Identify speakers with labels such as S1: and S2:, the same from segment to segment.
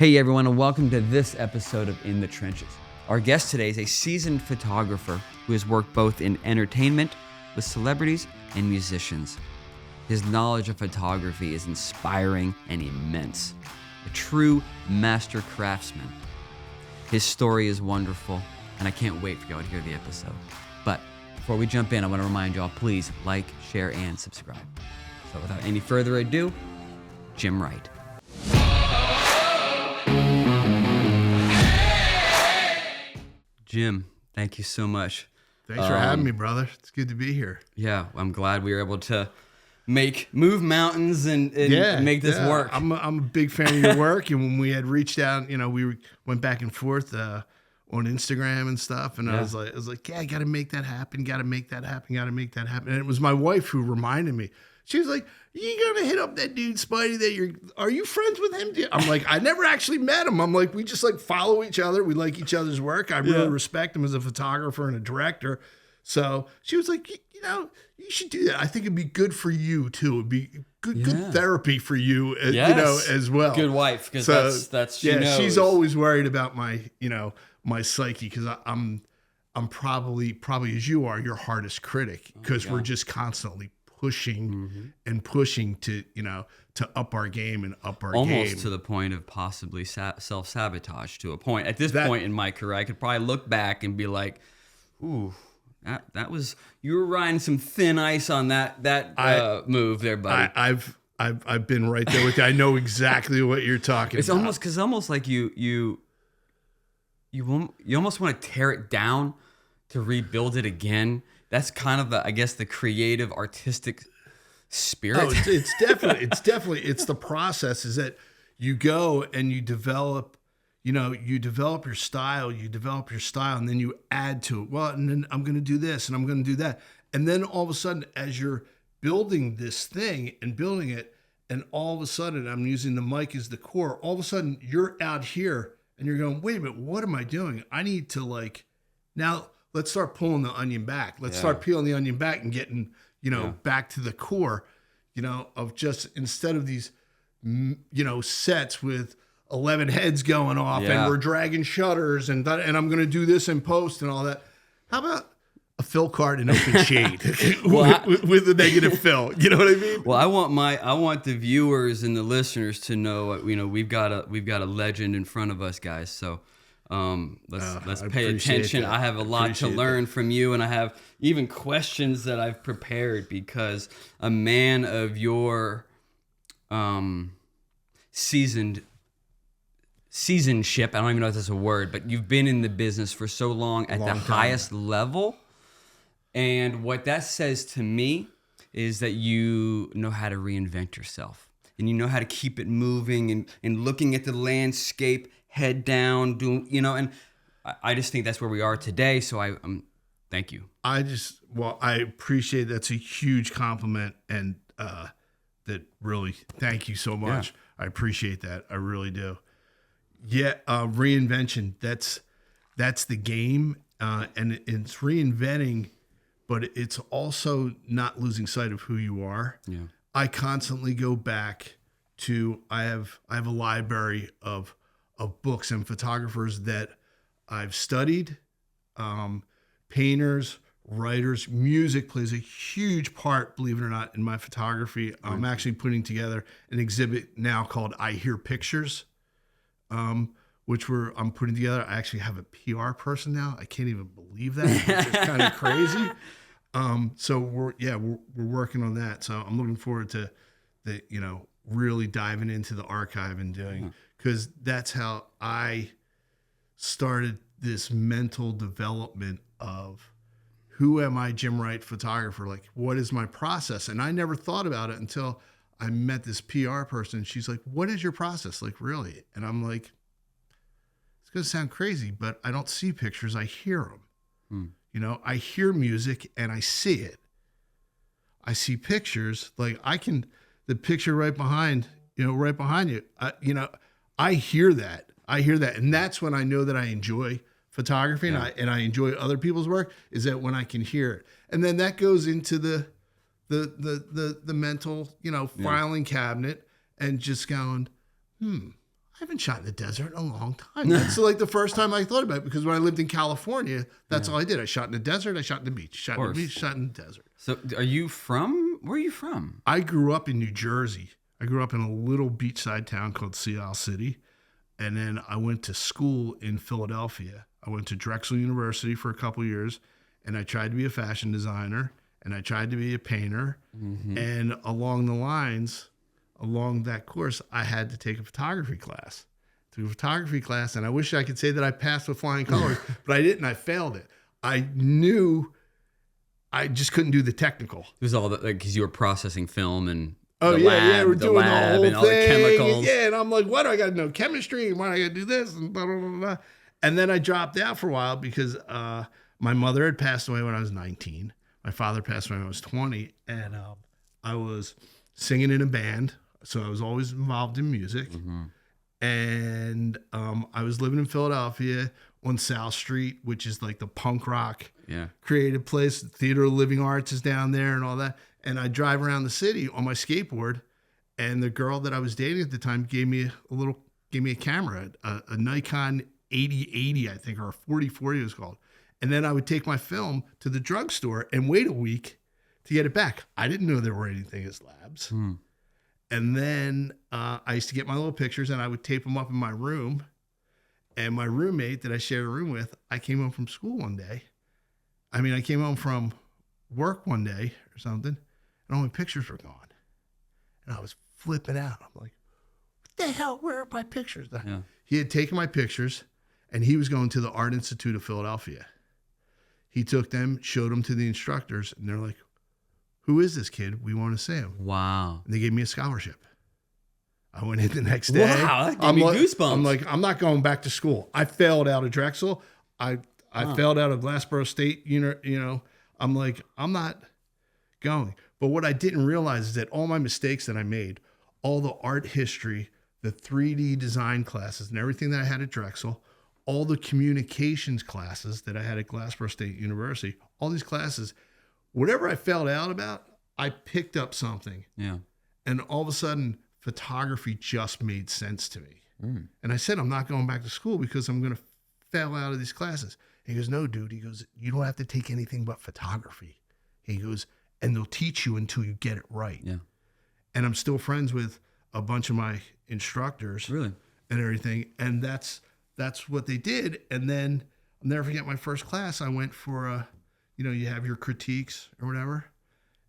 S1: Hey everyone, and welcome to this episode of In the Trenches. Our guest today is a seasoned photographer who has worked both in entertainment with celebrities and musicians. His knowledge of photography is inspiring and immense. A true master craftsman. His story is wonderful, and I can't wait for y'all to hear the episode. But before we jump in, I want to remind y'all, please like, share, and subscribe. So without any further ado, Jim Wright. Jim, thank you so much.
S2: Thanks for having me, brother. It's good to be here.
S1: Yeah, I'm glad we were able to move mountains and make this work.
S2: I'm a big fan of your work, and when we had reached out, we went back and forth on Instagram and stuff, and I was like, yeah, I got to make that happen. Got to make that happen. And it was my wife who reminded me. She was like, "You gotta hit up that dude Spidey. Are you friends with him?" I'm like, I never actually met him. I'm like, we just follow each other. We like each other's work. I really respect him as a photographer and a director. So she was like, you should do that. I think it'd be good for you too. It'd be good therapy for you, as well.
S1: Good wife, because that's she knows.
S2: She's always worried about my psyche, because I'm probably as you are your hardest critic, because we're just constantly pushing and pushing to up our game and up our game.
S1: Almost to the point of possibly self-sabotage to a point. At this point in my career, I could probably look back and be like, ooh, that was, you were riding some thin ice on that move there, buddy.
S2: I've been right there with you. I know exactly what you're talking about.
S1: It's almost like you almost want to tear it down to rebuild it again. That's kind of the creative, artistic spirit.
S2: Oh, it's the process is that you go and you develop your style, and then you add to it. Well, and then I'm going to do this and I'm going to do that. And then all of a sudden, as you're building this thing and building it, and all of a sudden I'm using the mic as the core, all of a sudden you're out here and you're going, wait a minute, what am I doing? I need to now let's start pulling the onion back. Let's start peeling the onion back and getting, back to the core, of just, instead of these, sets with 11 heads going off and we're dragging shutters and I'm going to do this in post and all that. How about a fill card in open shade with a negative fill? You know what I mean?
S1: Well, I want the viewers and the listeners to know, we've got a legend in front of us, guys. So, let's pay attention. I have a lot to learn from you, and I have even questions that I've prepared, because a man of your seasonship, I don't even know if that's a word, but you've been in the business for so long at the highest level. And what that says to me is that you know how to reinvent yourself, and you know how to keep it moving and looking at the landscape head down, and I just think that's where we are today. So thank you.
S2: I appreciate that's a huge compliment, and that really, thank you so much. Yeah. I appreciate that. I really do. Yeah, reinvention. That's the game, and it's reinventing, but it's also not losing sight of who you are. Yeah. I constantly go back to I have a library of books and photographers that I've studied, painters, writers. Music plays a huge part, believe it or not, in my photography. I'm actually putting together an exhibit now called I Hear Pictures, which I'm putting together. I actually have a PR person now. I can't even believe that. It's kind of crazy. So we're working on that. So I'm looking forward to really diving into the archive and doing, because that's how I started this mental development of who am I, Jim Wright, photographer? Like, what is my process? And I never thought about it until I met this PR person. She's like, what is your process? Like, really? And I'm like, it's going to sound crazy, but I don't see pictures. I hear them. I hear music and I see it. I see pictures. Like, the picture right behind you, I hear that. And that's when I know that I enjoy photography and I enjoy other people's work, is that when I can hear it. And then that goes into the mental, filing cabinet, and just going, I haven't shot in the desert in a long time. That's like the first time I thought about it, because when I lived in California, that's all I did. I shot in the desert, I shot in the beach, shot in the beach, shot in the desert.
S1: So where are you from?
S2: I grew up in New Jersey. I grew up in a little beachside town called Sea City. And then I went to school in Philadelphia. I went to Drexel University for a couple years, and I tried to be a fashion designer, and I tried to be a painter. And along that course, I had to take a photography class. Took a photography class, and I wish I could say that I passed with flying colors, but I didn't. I failed it. I knew I just couldn't do the technical.
S1: It was all because you were processing film and
S2: we're doing the whole thing.
S1: All the chemicals.
S2: Yeah, and I'm like, why do I got to know chemistry? And why do I got to do this? And blah, blah, blah, blah. And then I dropped out for a while because my mother had passed away when I was 19. My father passed away when I was 20. And I was singing in a band. So I was always involved in music. And I was living in Philadelphia on South Street, which is like the punk rock creative place. Theater of Living Arts is down there and all that. And I drive around the city on my skateboard, and the girl that I was dating at the time gave me a camera, a Nikon 8080, I think, or a 4040 it was called. And then I would take my film to the drugstore and wait a week to get it back. I didn't know there were anything as labs. And then I used to get my little pictures, and I would tape them up in my room. And my roommate that I shared a room with, I came home from school one day. I came home from work one day or something, and all my pictures were gone. And I was flipping out. I'm like, what the hell? Where are my pictures? Yeah. He had taken my pictures, and he was going to the Art Institute of Philadelphia. He took them, showed them to the instructors, and they're like, who is this kid? We want to see him.
S1: Wow.
S2: And they gave me a scholarship. I went in the next day.
S1: Wow, that gave me goosebumps.
S2: I'm like, I'm not going back to school. I failed out of Drexel. I failed out of Glassboro State. I'm like, I'm not going. But what I didn't realize is that all my mistakes that I made, all the art history, the 3D design classes and everything that I had at Drexel, all the communications classes that I had at Glassboro State University, all these classes, whatever I failed out about, I picked up something.
S1: Yeah.
S2: And all of a sudden, photography just made sense to me. And I said, I'm not going back to school because I'm going to fail out of these classes. He goes, no, dude. He goes, you don't have to take anything but photography. He goes, and they'll teach you until you get it right. Yeah. And I'm still friends with a bunch of my instructors. Really? And everything. And that's what they did. And then I'll never forget my first class. I went for you have your critiques or whatever.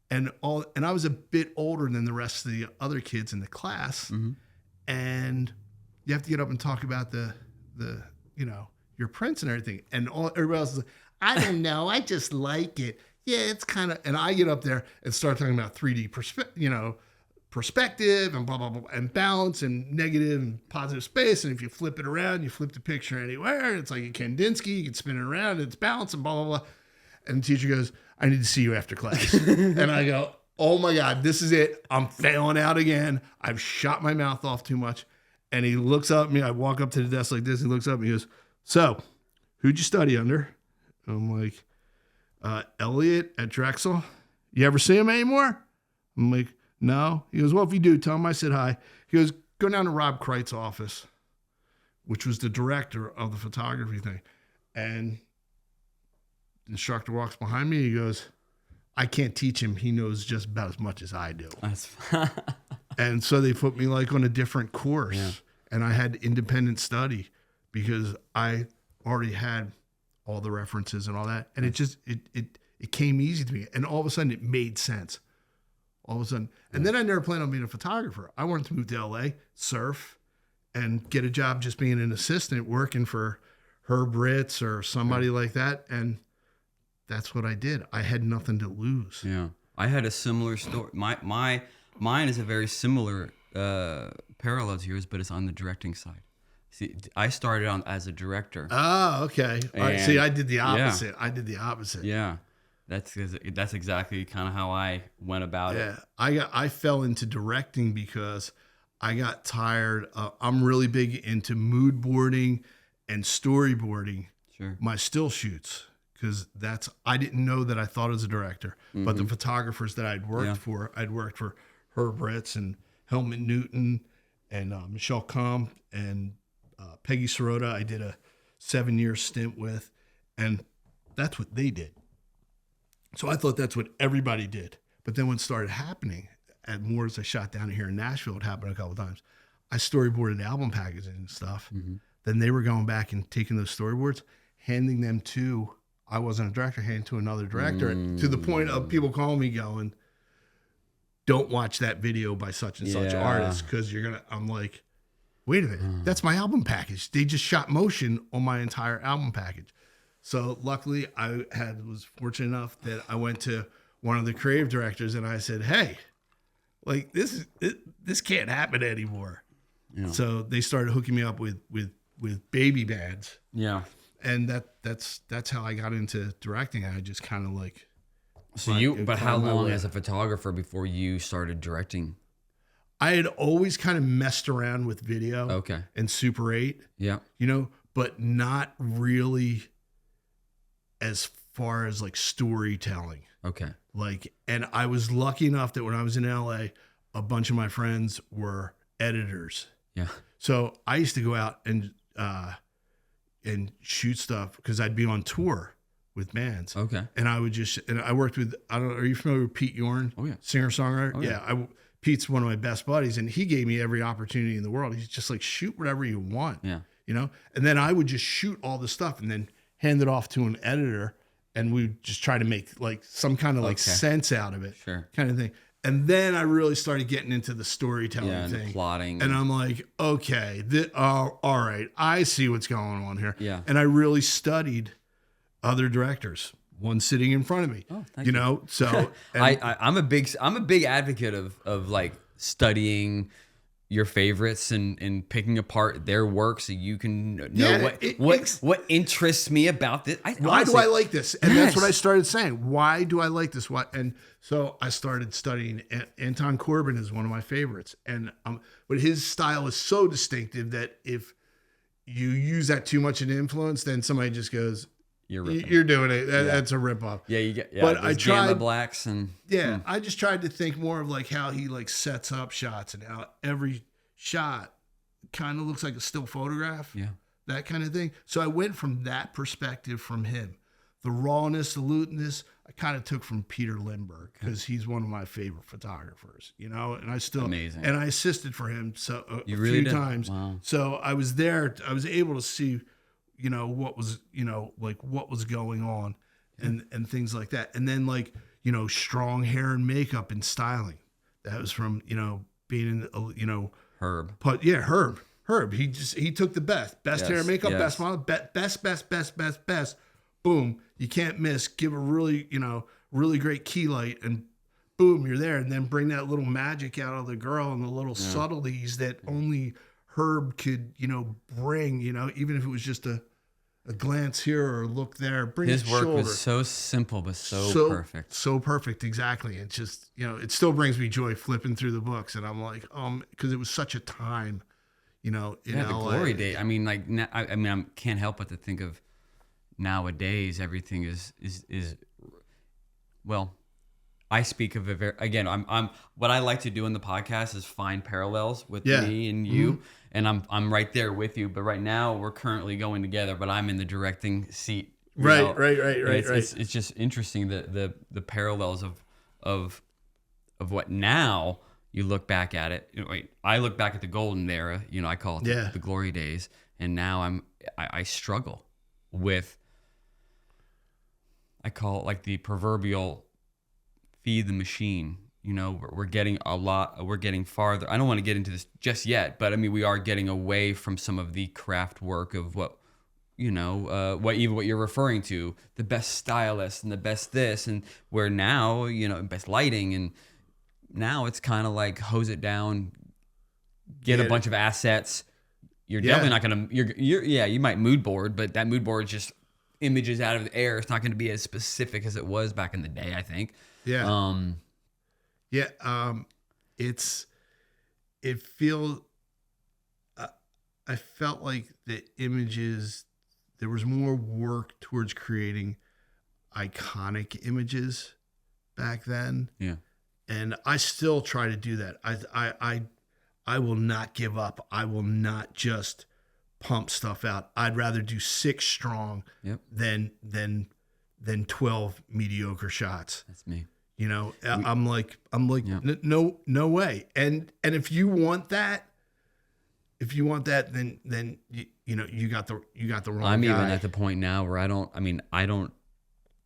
S2: And I was a bit older than the rest of the other kids in the class. And you have to get up and talk about the your prints and everything. And everybody else is like, I don't know. I just like it. Yeah, it's kind of, and I get up there and start talking about 3D perspective and blah, blah, blah, and balance and negative and positive space. And if you flip it around, you flip the picture anywhere. It's like a Kandinsky. You can spin it around. It's balance and blah, blah, blah. And the teacher goes, I need to see you after class. And I go, oh my God, this is it. I'm failing out again. I've shot my mouth off too much. And he looks up at me. I walk up to the desk like this. He looks up and he goes, so who'd you study under? I'm like, Elliot at Drexel. You ever see him anymore? I'm like, no. He goes, well, if you do, tell him I said hi. He goes, go down to Rob Kreit's office, which was the director of the photography thing. And the instructor walks behind me. He goes, I can't teach him. He knows just about as much as I do. And so they put me like on a different course, and I had independent study because I already had all the references and all that. And it just, it came easy to me. And all of a sudden it made sense. All of a sudden. And then I never planned on being a photographer. I wanted to move to LA, surf, and get a job just being an assistant working for Herb Ritz or somebody like that. And that's what I did. I had nothing to lose.
S1: Yeah. I had a similar story. Mine is a very similar parallel to yours, but it's on the directing side. See, I started on as a director.
S2: Oh, okay. All right. See, I did the opposite. Yeah. I did the opposite.
S1: Yeah. That's exactly kind of how I went about it.
S2: Yeah. I fell into directing because I got tired. I'm really big into mood boarding and storyboarding. Sure. My still shoots. Because I didn't know that I thought as a director, but the photographers that I'd worked for Herb Ritz and Helmut Newton and Michelle Combs and Peggy Sirota. I did a 7-year stint with, and that's what they did. So I thought that's what everybody did. But then when it started happening, at more as I shot down here in Nashville, it happened a couple of times. I storyboarded album packages and stuff. Mm-hmm. Then they were going back and taking those storyboards, handing them to, I wasn't a director, handing to another director, to the point of people calling me going, don't watch that video by such and such artist, because you're going to, I'm like, wait a minute, that's my album package. They just shot motion on my entire album package. So luckily I was fortunate enough that I went to one of the creative directors and I said, hey, like this can't happen anymore. Yeah. So they started hooking me up with baby bands.
S1: Yeah.
S2: And that's how I got into directing. I just kind of like.
S1: So but how long as a photographer before you started directing?
S2: I had always kind of messed around with video. And Super 8.
S1: Yeah.
S2: But not really as far as like storytelling.
S1: Okay.
S2: And I was lucky enough that when I was in LA, a bunch of my friends were editors.
S1: Yeah.
S2: So I used to go out and shoot stuff because I'd be on tour with bands.
S1: Okay.
S2: And I would and I worked with, are you familiar with Pete Yorn?
S1: Oh yeah.
S2: Singer-songwriter?
S1: Oh, yeah.
S2: Pete's one of my best buddies, and he gave me every opportunity in the world. He's just like, shoot whatever you want.
S1: Yeah.
S2: And then I would just shoot all the stuff and then hand it off to an editor, and we would just try to make like some kind of like sense out of it.
S1: Sure.
S2: Kind of thing. And then I really started getting into the storytelling thing.
S1: And the plotting.
S2: And I'm like, okay, all right, I see what's going on here.
S1: Yeah.
S2: And I really studied other directors, one sitting in front of me.
S1: Oh, thank you.
S2: So
S1: I'm a big advocate of like studying your favorites and picking apart their work so you can know what interests me about this.
S2: Why do I like this? And that's what I started saying. Why do I like this? And so I started studying. Anton Corbijn is one of my favorites, but his style is so distinctive that if you use that too much in influence, then somebody just goes, "You're doing it. That's a ripoff."
S1: Yeah, you get. Yeah,
S2: but I tried
S1: Gamma Blacks and
S2: I just tried to think more of like how he like sets up shots and how every shot kind of looks like a still photograph.
S1: Yeah,
S2: that kind of thing. So I went from that perspective from him. The rawness, the lewdness, I kind of took from Peter Lindbergh because he's one of my favorite photographers. And I still
S1: amazing.
S2: And I assisted for him a
S1: really
S2: few
S1: did?
S2: times.
S1: Wow.
S2: So I was there. I was able to see. What was, what was going on and things like that. And then strong hair and makeup and styling. That was from, being in,
S1: Herb.
S2: But yeah, Herb. He took the best hair and makeup, best model, best. Boom. You can't miss. Give a really, really great key light and boom, you're there. And then bring that little magic out of the girl and the little subtleties that only Herb could, bring, even if it was just a glance here or a look there. Bring
S1: his work was so simple, but so perfect.
S2: So perfect, exactly. It's just, it still brings me joy flipping through the books, and I'm like, because it was such a time, in LA.
S1: The glory day. I mean, I can't help but to think of nowadays everything is well. I speak of it again. I'm what I like to do in the podcast is find parallels with me and you, and I'm right there with you. But right now we're currently going together, but I'm in the directing seat.
S2: Right.
S1: It's just interesting the parallels of what now you look back at it. I look back at the golden era. I call it the glory days, and now I struggle with. I call it like the proverbial. Feed the machine. We're getting we're getting farther. I don't want to get into this just yet, but we are getting away from some of the craft work of what what you're referring to, the best stylist and the best this, and where now, best lighting, and now it's kind of like hose it down, get a bunch of assets. You're definitely not going to, you might mood board, but that mood board is just images out of the air. It's not going to be as specific as it was back in the day, I think.
S2: Yeah. I felt like the images, there was more work towards creating iconic images back then.
S1: Yeah.
S2: And I still try to do that. I will not give up. I will not just pump stuff out. I'd rather do 6 strong than 12 mediocre shots.
S1: That's me.
S2: You know, I'm like, no way. And if you want that, then you got the wrong guy.
S1: I'm even at the point now where I don't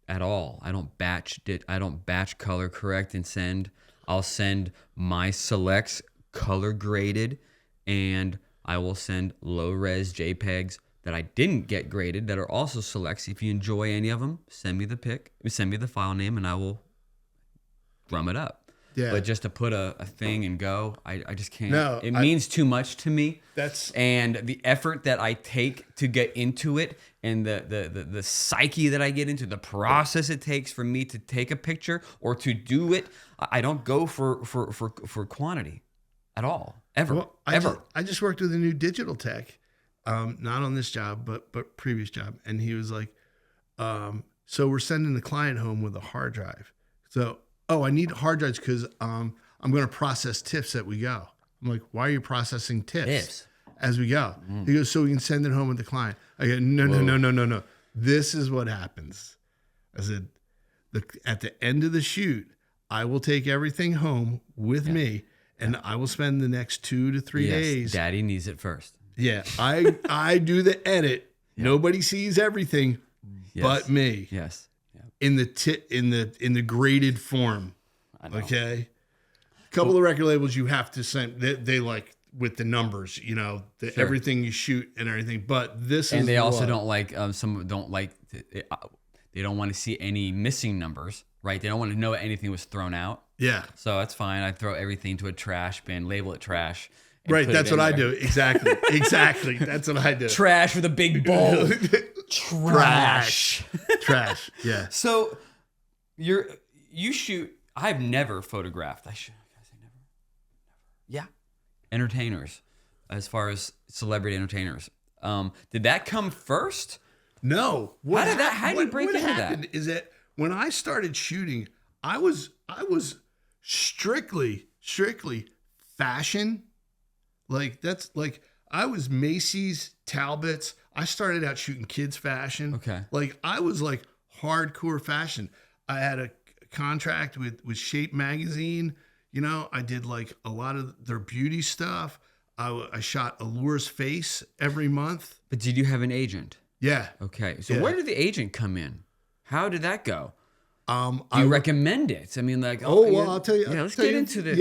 S1: at all. I don't batch color correct and send. I'll send my selects color graded, and I will send low res JPEGs that I didn't get graded that are also selects. If you enjoy any of them, send me the file name, and I will drum it up. Yeah. But just to put a thing and go, I just can't. No, it means too much to me. And the effort that I take to get into it, and the psyche that I get into, the process it takes for me to take a picture or to do it, I don't go for quantity at all, ever.
S2: Well, I just worked with a new digital tech, not on this job, but previous job, and he was like, so we're sending the client home with a hard drive. So, I need hard drives because I'm going to process TIFFs as we go. I'm like, why are you processing TIFFs as we go? He goes, so we can send it home with the client. I go, no. This is what happens. I said, at the end of the shoot, I will take everything home with me, and I will spend the next 2 to 3 days.
S1: Daddy needs it first.
S2: Yeah, I do the edit. Yeah. Nobody sees everything but me.
S1: Yes.
S2: In the graded form. Okay. A couple of record labels you have to send. They like with the numbers, everything you shoot and everything. But this
S1: and they also don't like some don't like they don't want to see any missing numbers, right? They don't want to know anything was thrown out.
S2: Yeah.
S1: So that's fine. I throw everything to a trash bin, label it trash.
S2: Right, that's what I do. Exactly. That's what I do.
S1: Trash with a big bowl. Trash.
S2: Yeah.
S1: So you shoot. I've never photographed. Can I say never? Yeah. Entertainers, as far as celebrity entertainers. Did that come first?
S2: No.
S1: How did you break into that? What happened
S2: is that when I started shooting, I was strictly fashion. Like I was Macy's, Talbot's. I started out shooting kids fashion.
S1: Okay.
S2: Like I was like hardcore fashion. I had a contract with Shape magazine. I did like a lot of their beauty stuff. I shot Allure's face every month.
S1: But did you have an agent?
S2: Yeah.
S1: Okay. So where did the agent come in? How did that go? Do you recommend it? I mean, like,
S2: I'll tell you.
S1: Yeah, let's get into this.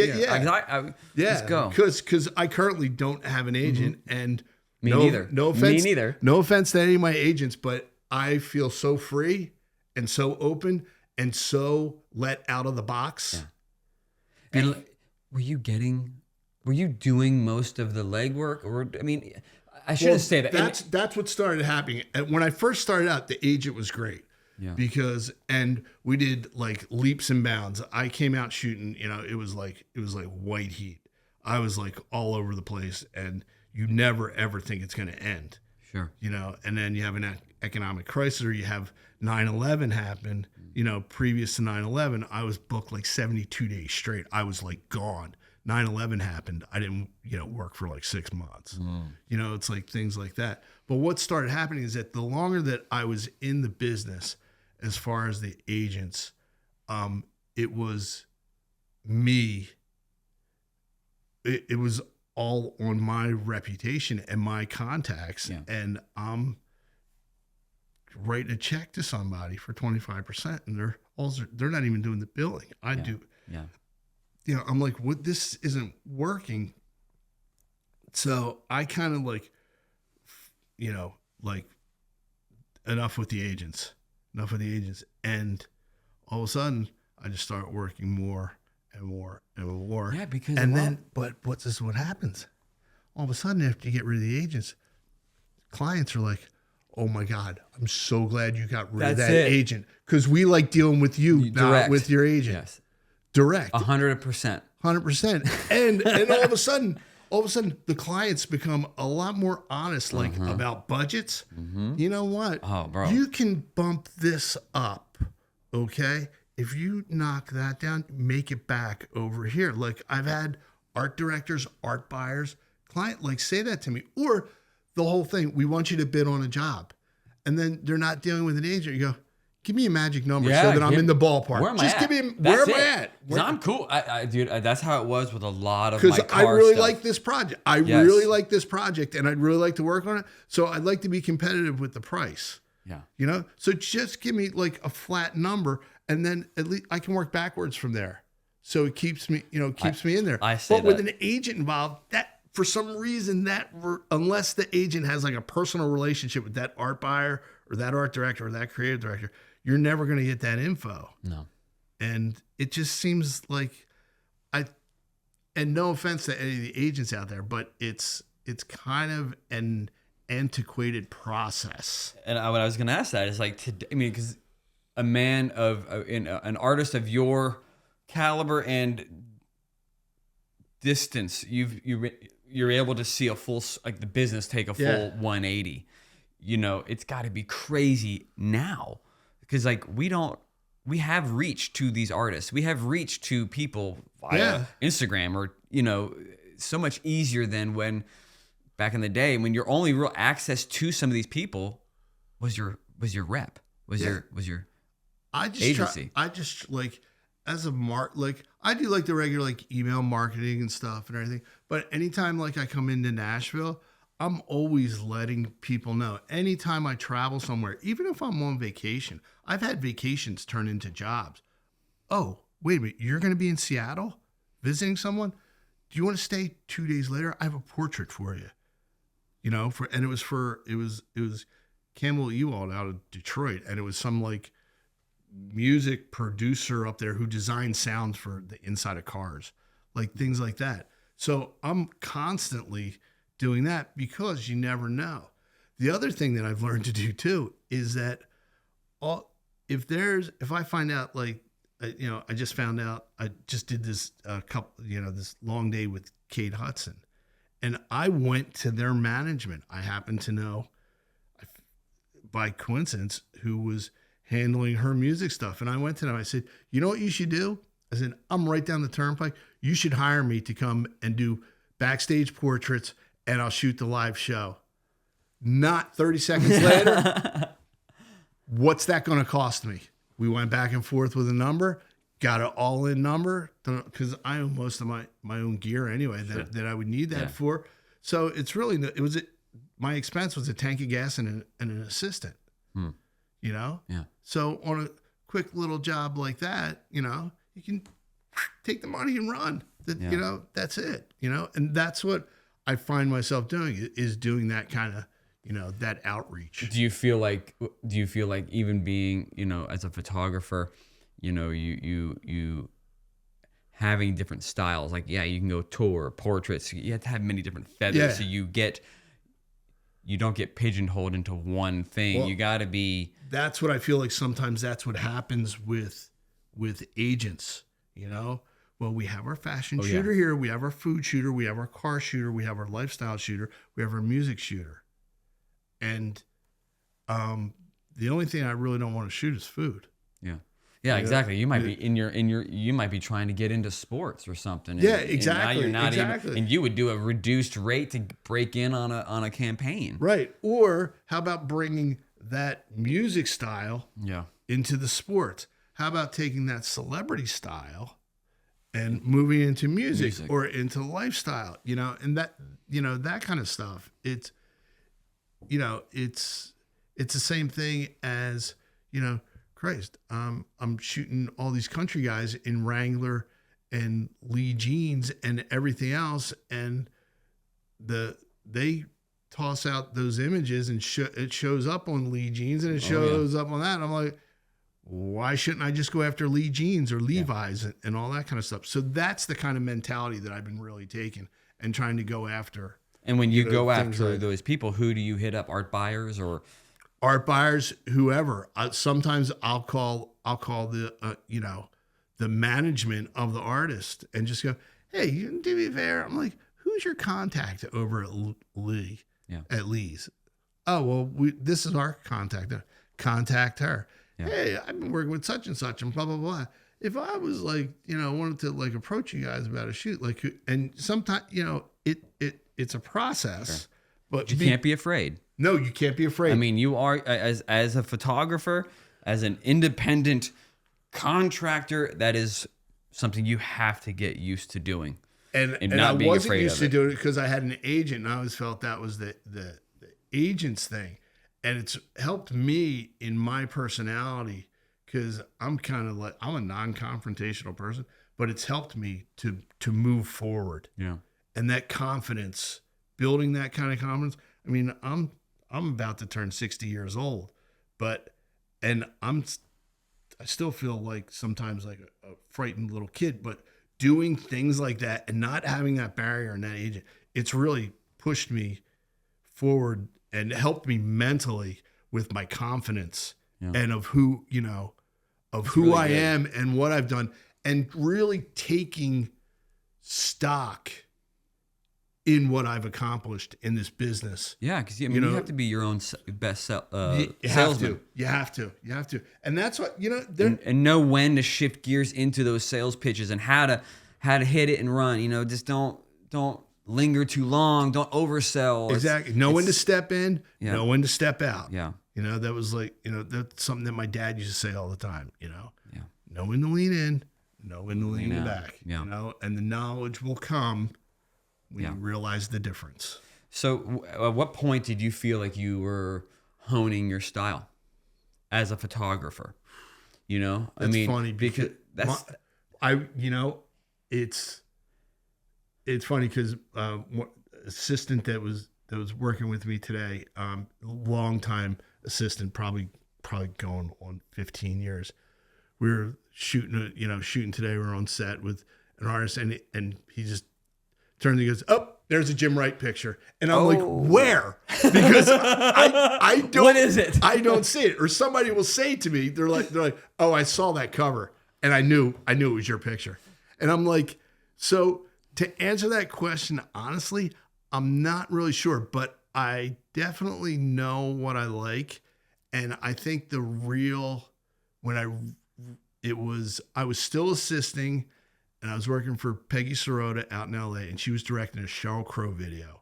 S1: Let's go.
S2: Because I currently don't have an agent, and
S1: me neither.
S2: No offense.
S1: Me neither.
S2: No offense to any of my agents, but I feel so free and so open and so let out of the box.
S1: Yeah. And were you doing most of the legwork, or I mean, I shouldn't say that.
S2: That's what started happening. And when I first started out, the agent was great. Yeah. And we did like leaps and bounds. I came out shooting, it was like white heat. I was like all over the place, and you never ever think it's going to end.
S1: Sure.
S2: And then you have an economic crisis, or you have 9/11 happen. Previous to 9/11, I was booked like 72 days straight. I was like gone. 9/11 happened. I didn't, work for like 6 months. It's like things like that. But what started happening is that the longer that I was in the business, as far as the agents, it was me. It was all on my reputation and my contacts. Yeah. And I'm writing a check to somebody for 25%, and they're not even doing the billing. I do. Yeah. I'm like, what? This isn't working. So I kind of like, enough with the agents. And all of a sudden, I just start working more and more and more.
S1: Yeah, because
S2: but what happens? All of a sudden, after you get rid of the agents, clients are like, "Oh my God, I'm so glad you got rid of that agent, because we like dealing with you, not with your agent."
S1: Yes,
S2: direct,
S1: 100%,
S2: 100%. And all of a sudden, the clients become a lot more honest, about budgets. You know what?
S1: Oh, bro.
S2: You can bump this up, okay? If you knock that down, make it back over here. Like, I've had art directors, art buyers, client, like say that to me. Or the whole thing, we want you to bid on a job. And then they're not dealing with an agent. You go, give me a magic number so that I'm in the ballpark.
S1: Where am
S2: Just
S1: I
S2: give
S1: at?
S2: me, where am I at?
S1: Because I'm cool. Dude, that's how it was with a lot of my car
S2: Because I really
S1: stuff.
S2: like this project. I really like this project and I'd really like to work on it. So I'd like to be competitive with the price.
S1: Yeah.
S2: You know? So just give me like a flat number and then at least I can work backwards from there. So it keeps me, me in there. But with an agent involved, that for some reason unless the agent has like a personal relationship with that art buyer or that art director or that creative director, you're never going to get that info.
S1: No.
S2: And it just seems like and no offense to any of the agents out there, but it's kind of an antiquated process.
S1: And what I was going to ask that is like, because a man an artist of your caliber and distance, you're able to see a full, like the business take a full 180. It's got to be crazy now because like we have reach to these artists. We have reach to people via Instagram or, so much easier than when back in the day when your only real access to some of these people was your rep, was your agency.
S2: I just like as a I do like the regular like email marketing and stuff and everything. But anytime like I come into Nashville, I'm always letting people know. Anytime I travel somewhere, even if I'm on vacation, I've had vacations turn into jobs. Oh, wait a minute. You're going to be in Seattle visiting someone? Do you want to stay 2 days later? I have a portrait for you. And it was Campbell Ewald out of Detroit. And it was some like music producer up there who designed sounds for the inside of cars, like things like that. So I'm constantly doing that because you never know. The other thing that I've learned to do too is that if I find out like, I just found out, I just did this this long day with Kate Hudson and I went to their management. I happen to know by coincidence who was handling her music stuff. And I went to them. I said, you know what you should do? I said, I'm right down the turnpike. You should hire me to come and do backstage portraits and I'll shoot the live show. Not 30 seconds later. What's that going to cost me? We went back and forth with a number, got an all-in number because I own most of my own gear anyway that I would need that for. So it's really, my expense was a tank of gas and an assistant, Yeah. So on a quick little job like that, you can take the money and run. That's it, and that's what I find myself doing is doing that kind of, that outreach.
S1: Do you feel like even being, as a photographer, you having different styles, like, you can go tour, portraits, you have to have many different feathers. So you don't get pigeonholed into one thing. Well, you got to be.
S2: That's what I feel like sometimes that's what happens with agents, Well, we have our fashion shooter here. We have our food shooter. We have our car shooter. We have our lifestyle shooter. We have our music shooter. And the only thing I really don't want to shoot is food.
S1: Yeah, exactly. You might be you might be trying to get into sports or something.
S2: Exactly.
S1: And now you're not even, and you would do a reduced rate to break in on a campaign.
S2: Right. Or how about bringing that music style into the sports? How about taking that celebrity style and moving into music or into lifestyle, and that kind of stuff. It's the same thing as, Christ, I'm shooting all these country guys in Wrangler and Lee jeans and everything else. And they toss out those images and it shows up on Lee jeans and it shows up on that. And I'm like, why shouldn't I just go after Lee jeans or Levi's and all that kind of stuff? So that's the kind of mentality that I've been really taking and trying to go after.
S1: And when you go after those people, who do you hit up? Art buyers or
S2: art buyers, whoever. Sometimes I'll call the the management of the artist and just go, hey, you can do me a favor. I'm like, who's your contact over at Lee? At Lee's. Oh, well, this is our contact. Contact her. Yeah. Hey, I've been working with such and such and blah, blah, blah. if I was like, wanted to like approach you guys about a shoot, like, and sometimes, it's a process,
S1: Sure.
S2: but
S1: You can't be afraid.
S2: No, you can't be afraid.
S1: I mean, you are as a photographer, as an independent contractor, that is something you have to get used to doing.
S2: And
S1: not
S2: I
S1: being
S2: wasn't
S1: afraid
S2: used
S1: of
S2: to
S1: it.
S2: doing it because I had an agent, and I always felt that was the agent's thing. And it's helped me in my personality because I'm kind of like, I'm a non-confrontational person, but it's helped me to move forward.
S1: Yeah.
S2: And that confidence, building that kind of confidence. I mean, I'm about to turn 60 years old, I still feel like sometimes like a frightened little kid, but doing things like that and not having that barrier and that agent, it's really pushed me forward and helped me mentally with my confidence and of who, who
S1: really
S2: I
S1: good.
S2: am and what I've done, and really taking stock in what I've accomplished in this business.
S1: Yeah, because you have to be your own best salesman.
S2: You have to. And that's what,
S1: and know when to shift gears into those sales pitches and how to hit it and run. Just don't linger too long. Don't oversell.
S2: Exactly. Know when to step in,
S1: Yeah.
S2: know when to step out.
S1: Yeah.
S2: That was like, that's something that my dad used to say all the time,
S1: Yeah.
S2: know when to lean in, know when to lean
S1: out.
S2: back,
S1: Yeah.
S2: and the knowledge will come when
S1: Yeah.
S2: you realize the difference.
S1: So at what point did you feel like you were honing your style as a photographer?
S2: That's funny
S1: because that's
S2: it's funny because assistant that was working with me today, long time assistant, probably going on 15 years. We were shooting today. We were on set with an artist, and he just turns and goes, "Oh, there's a Jim Wright picture," and I'm like, "Where?" Because I don't.
S1: What is it?
S2: I don't see it. Or somebody will say to me, they're like, "Oh, I saw that cover, and I knew it was your picture," and I'm like, so. To answer that question, honestly, I'm not really sure, but I definitely know what I like. And I think I was still assisting, and I was working for Peggy Sirota out in LA, and she was directing a Sheryl Crow video,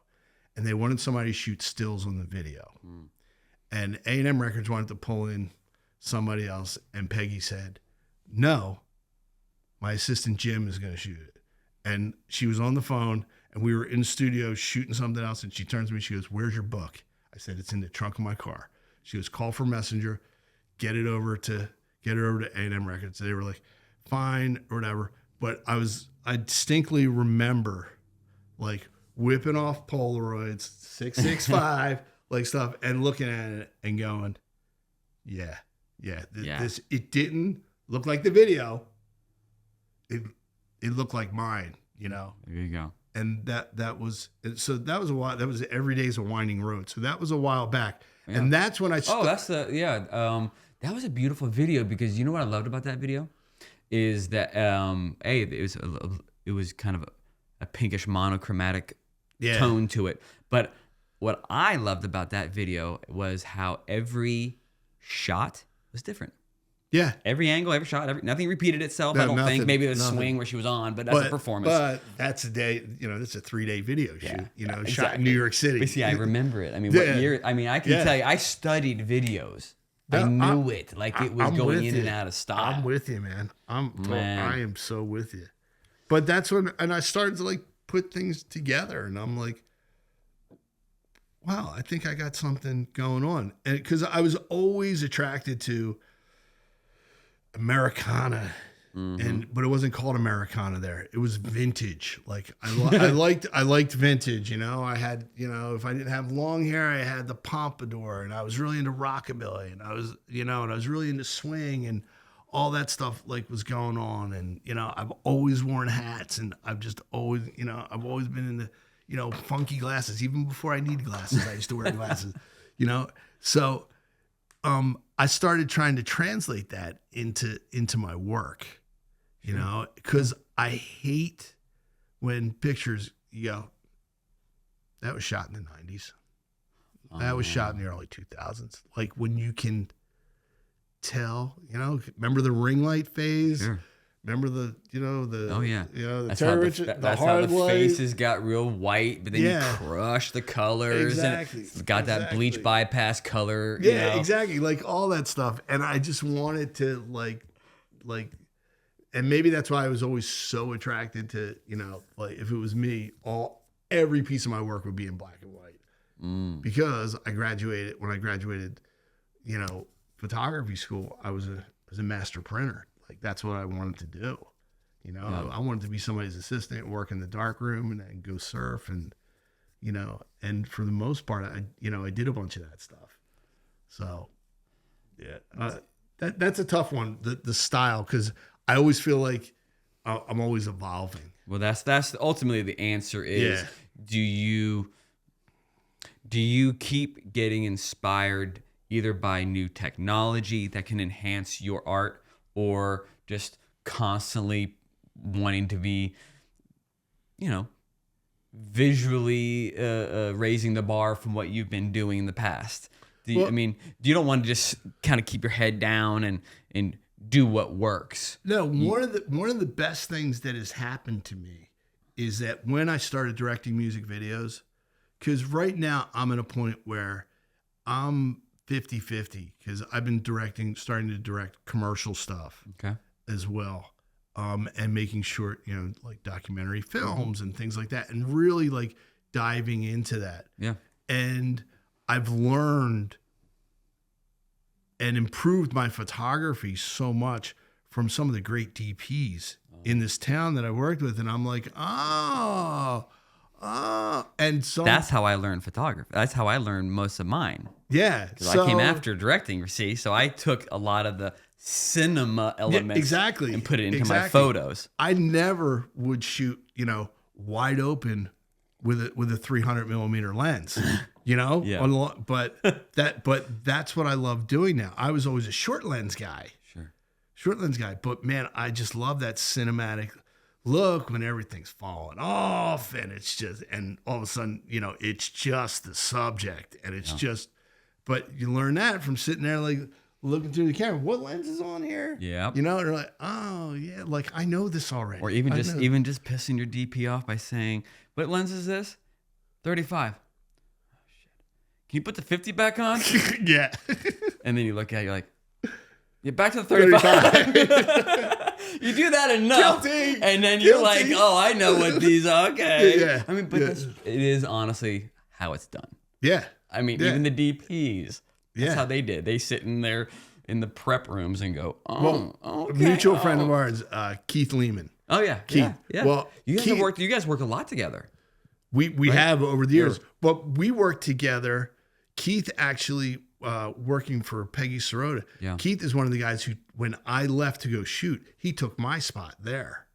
S2: and they wanted somebody to shoot stills on the video. And A&M Records wanted to pull in somebody else, and Peggy said, "No, my assistant Jim is going to shoot it." And she was on the phone, and we were in the studio shooting something else. And she turns to me, she goes, "Where's your book?" I said, "It's in the trunk of my car." She goes, "Call for messenger, get it over to A&M Records." They were like, "Fine," or whatever. But I distinctly remember like whipping off Polaroids, 665, like stuff, and looking at it and going, this, it didn't look like the video. It looked like mine,
S1: There you go.
S2: and that was a while. That was Every Day's a Winding Road. So that was a while back, and that's when I.
S1: That was a beautiful video, because you know what I loved about that video is that it was kind of a pinkish monochromatic tone to it, but what I loved about that video was how every shot was different.
S2: Yeah.
S1: Every angle, every shot, nothing repeated itself.
S2: No,
S1: I don't
S2: nothing,
S1: think. Maybe the
S2: nothing.
S1: swing where she was on, but that's a performance.
S2: But that's a day, that's a 3-day video shoot,
S1: exactly.
S2: shot in New York City.
S1: But see, I remember it. I mean, what year? I mean, I can tell you, I studied videos. I knew it like it was going in and out of style.
S2: I'm with you, man. I am so with you. But that's when, and I started to like put things together, and I'm like, wow, I think I got something going on. And because I was always attracted to Americana, but it wasn't called Americana there. It was vintage. Like I liked vintage. I had, if I didn't have long hair, I had the pompadour, and I was really into rockabilly, and I was really into swing, and all that stuff like was going on. And I've always worn hats, and I've just always, I've always been into, funky glasses. Even before I needed glasses, I used to wear glasses. So. I started trying to translate that into my work, because I hate when pictures, that was shot in the 90s. That was shot in the early 2000s. Like when you can tell, remember the ring light phase?
S1: Sure.
S2: Remember the
S1: Oh yeah,
S2: the
S1: that's
S2: Terry
S1: how
S2: Richard,
S1: that's how
S2: hard
S1: the
S2: light.
S1: faces got real white, but then you crush the colors.
S2: Exactly.
S1: And it's got that bleach bypass color.
S2: Yeah, exactly. Like all that stuff. And I just wanted to like, and maybe that's why I was always so attracted to, like if it was me, every piece of my work would be in black and white. Because when I graduated, photography school, I was a master printer. Like that's what I wanted to do. I wanted to be somebody's assistant, work in the dark room, and then go surf, and and for the most part, I did a bunch of that stuff. So, yeah, that's a tough one. The style, because I always feel like I'm always evolving.
S1: Well, that's ultimately the answer is, do you keep getting inspired either by new technology that can enhance your art, or just constantly wanting to be, visually raising the bar from what you've been doing in the past? You don't want to just kind of keep your head down and do what works?
S2: No, one of the best things that has happened to me is that when I started directing music videos, because right now I'm at a point where I'm 50-50, because I've been starting to direct commercial stuff as well. And making short, like documentary films and things like that, and really like diving into that.
S1: Yeah.
S2: And I've learned and improved my photography so much from some of the great DPs in this town that I worked with. And I'm like, and so
S1: that's how I learned photography. That's how I learned most of mine.
S2: Yeah.
S1: So I came after directing, you see. So I took a lot of the cinema elements and put it into my photos.
S2: I never would shoot, wide open with a 300 millimeter lens, but that's what I love doing now. I was always a short lens guy, but man, I just love that cinematic look when everything's falling off and it's just, and all of a sudden, it's just the subject, and it's just, but you learn that from sitting there like looking through the camera. What lens is on here?
S1: Yeah.
S2: And they're like, oh yeah, like I know this already.
S1: Or even just pissing your DP off by saying, what lens is this? 35. Oh shit. Can you put the 50 back on?
S2: Yeah.
S1: And then you look at it, you're like, yeah, back to the 35. You do that enough.
S2: Guilty.
S1: And then you're like, oh, I know what these are. Okay.
S2: Yeah.
S1: I mean, but it is honestly how it's done.
S2: Yeah.
S1: I mean, even the DPs, that's how they did. They sit in there in the prep rooms and go,
S2: a mutual friend of ours, Keith Lehman.
S1: Oh yeah.
S2: Keith.
S1: Yeah.
S2: Well,
S1: you guys work a lot to gether.
S2: We have over the years, but we worked together. Keith actually working for Peggy Sirota.
S1: Yeah.
S2: Keith is one of the guys who, when I left to go shoot, he took my spot there.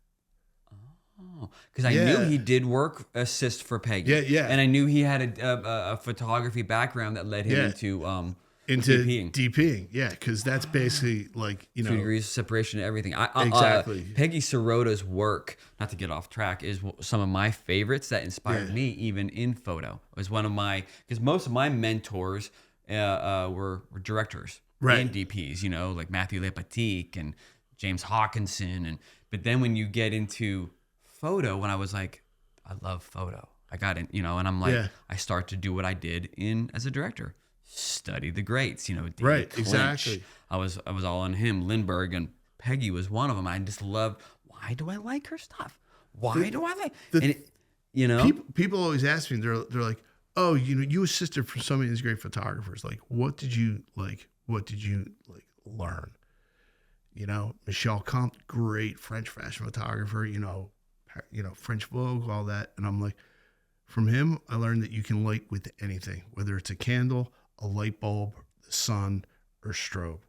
S1: Oh, because I knew he did work assist for Peggy.
S2: Yeah.
S1: And I knew he had a photography background that led him into
S2: DPing. Yeah, because that's basically like,
S1: 2 degrees of separation to everything.
S2: Exactly.
S1: Peggy Sirota's work, not to get off track, is some of my favorites that inspired me even in photo. It was one of my, because most of my mentors were directors and DPs, like Matthew Lepatique and James Hawkinson. But then when you get into photo, when I was like, I love photo, I got in, and I'm like, I start to do what I did as a director. Study the greats, David Clinch.
S2: Exactly.
S1: I was all on him. Lindbergh and Peggy was one of them. I just love. Why do I like her stuff? Why do I like?
S2: People always ask me. They're like, oh, you assisted for so many of these great photographers. Like, what did you learn? Michel Comte, great French fashion photographer. French Vogue, all that. And I'm like, from him, I learned that you can light with anything, whether it's a candle, a light bulb, the sun, or strobe.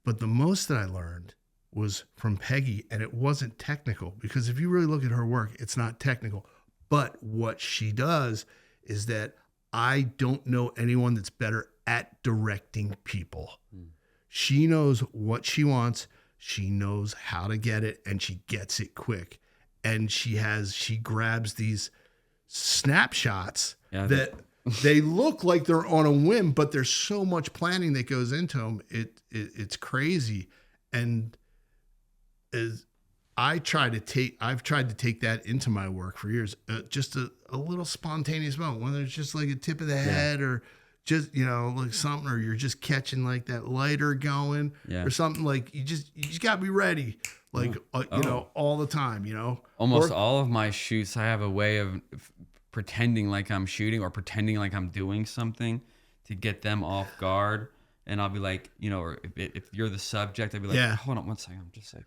S2: But the most that I learned was from Peggy, and it wasn't technical, because if you really look at her work, it's not technical. But what she does is that I don't know anyone that's better at directing people. She knows what she wants, she knows how to get it, and she gets it quick. And she grabs these snapshots that they look like they're on a whim, but there's so much planning that goes into them. It's crazy. And is I've tried to take that into my work for years. Just a little spontaneous moment, whether it's just like a tip of the head or just, like something, or you're just catching like that lighter going or something. Like you just got to be ready. Like, all the time,
S1: Almost all of my shoots, I have a way of pretending like I'm shooting or pretending like I'm doing something to get them off guard. And I'll be like, or if you're the subject, I'll be like, hold on one second, I'm just saying.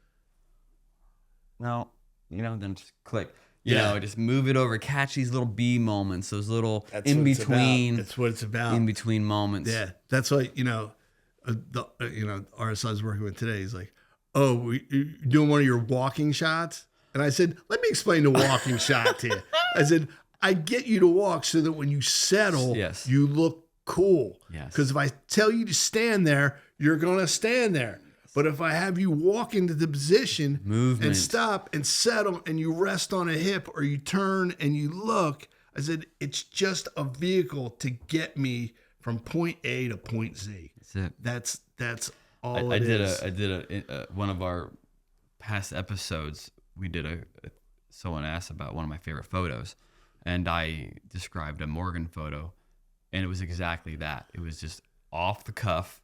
S1: No, then just click. Just move it over, catch these little B moments, those little in between.
S2: That's what it's about.
S1: In between moments.
S2: Yeah, that's what the artist I was working with today. He's like, "Oh, you doing one of your walking shots?" And I said, "Let me explain the walking shot to you." I said, "I get you to walk so that when you settle, you look cool. Because if I tell you to stand there, you're gonna stand there. But if I have you walk into the position and stop and settle and you rest on a hip or you turn and you look," I said, "it's just a vehicle to get me from point A to point Z."
S1: That's it.
S2: That's all it is.
S1: I did one of our past episodes. We did someone asked about one of my favorite photos, and I described a Morgan photo, and it was exactly that. It was just off the cuff.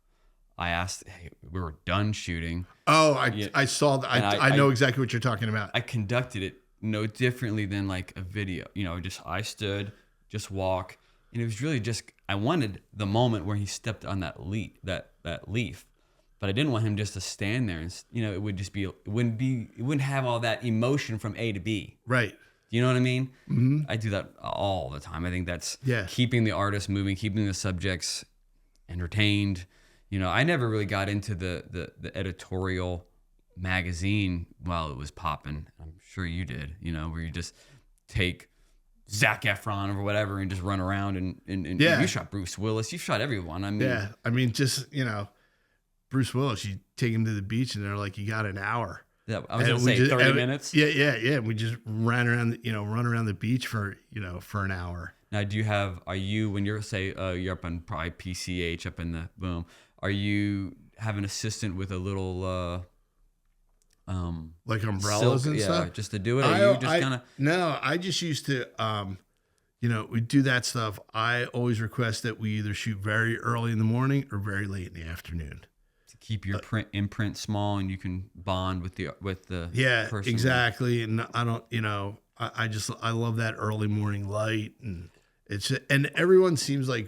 S1: I asked, "Hey, we were done shooting."
S2: Oh, I saw that. I know exactly what you're talking about.
S1: I conducted it no differently than like a video. I stood, just walk, and it was really just I wanted the moment where he stepped on that leaf, that leaf, but I didn't want him just to stand there and it would just be it wouldn't have all that emotion from A to B.
S2: Right.
S1: You know what I mean?
S2: Mm-hmm.
S1: I do that all the time. I think that's keeping the artist moving, keeping the subjects entertained. I never really got into the editorial magazine while it was popping. I'm sure you did, where you just take Zac Efron or whatever and just run around and you shot Bruce Willis. You shot everyone.
S2: Bruce Willis, you take him to the beach and they're like, "You got an hour."
S1: Yeah, I was going to say 30 minutes.
S2: Yeah. We just ran around the beach for an hour.
S1: Now, are you, when you're you're up on probably PCH up in the boom, are you have an assistant with a little
S2: like umbrellas and stuff?
S1: Yeah, just to do it? Or you just kind of?
S2: No, I just used to we do that stuff. I always request that we either shoot very early in the morning or very late in the afternoon.
S1: To keep your imprint small and you can bond with the person.
S2: Exactly. And I don't, I love that early morning light, and and everyone seems like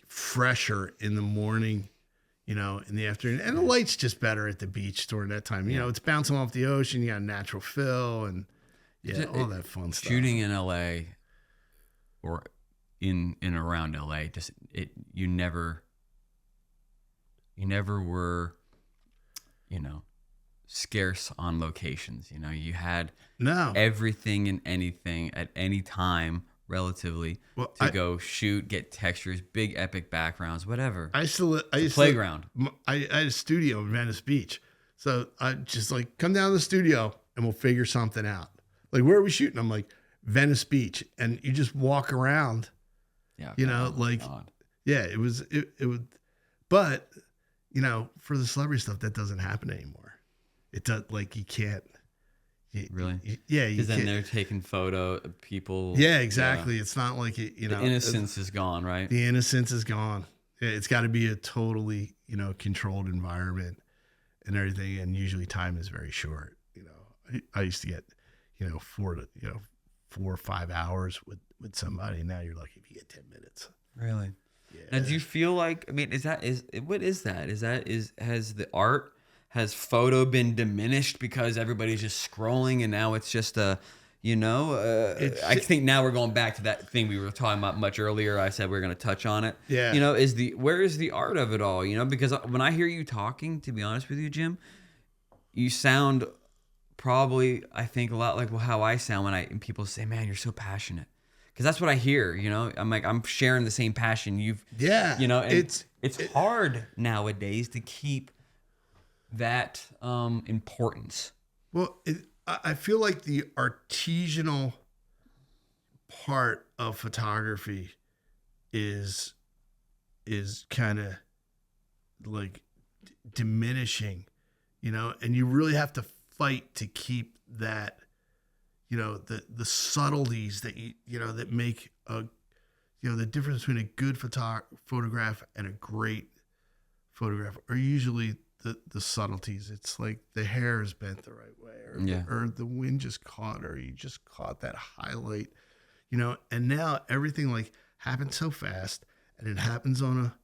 S2: fresher in the morning, in the afternoon, and the light's just better at the beach during that time. It's bouncing off the ocean. You got natural fill and all that fun stuff.
S1: Shooting in LA or in around LA, you never were, scarce on locations. You had everything and anything at any time relatively to go shoot, get textures, big epic backgrounds, whatever. I used to playground.
S2: I had a studio in Venice Beach, so I just like come down to the studio and we'll figure something out. Like, where are we shooting? I'm like, Venice Beach, and you just walk around. Yeah, it was. But for the celebrity stuff, that doesn't happen anymore. It does, like, you can't.
S1: Really?
S2: Because
S1: then they're taking photo of people.
S2: Yeah, exactly. Yeah. It's not like it.
S1: The innocence is gone, right?
S2: The innocence is gone. It's got to be a totally controlled environment and everything. And usually time is very short. I used to get 4 or 5 hours with somebody. Now you're lucky if you get 10 minutes.
S1: Really?
S2: Yeah.
S1: Now, do you feel like? I mean, what is that? Has the art? Has photo been diminished because everybody's just scrolling and now it's just I think now we're going back to that thing we were talking about much earlier. I said we are going to touch on it.
S2: Yeah.
S1: Where is the art of it all? Because when I hear you talking, to be honest with you, Jim, you sound probably, I think, a lot like how I sound when people say, "Man, you're so passionate." Because that's what I hear. I'm like, I'm sharing the same passion you've.
S2: Yeah.
S1: And it's hard nowadays to keep that importance.
S2: Well, I feel like the artisanal part of photography is kind of like diminishing, and you really have to fight to keep that, the subtleties that that make the difference between a good photograph and a great photograph are usually the subtleties. It's like the hair is bent the right way, or the wind just caught, or you just caught that highlight, and now everything like happens so fast, and it happens on a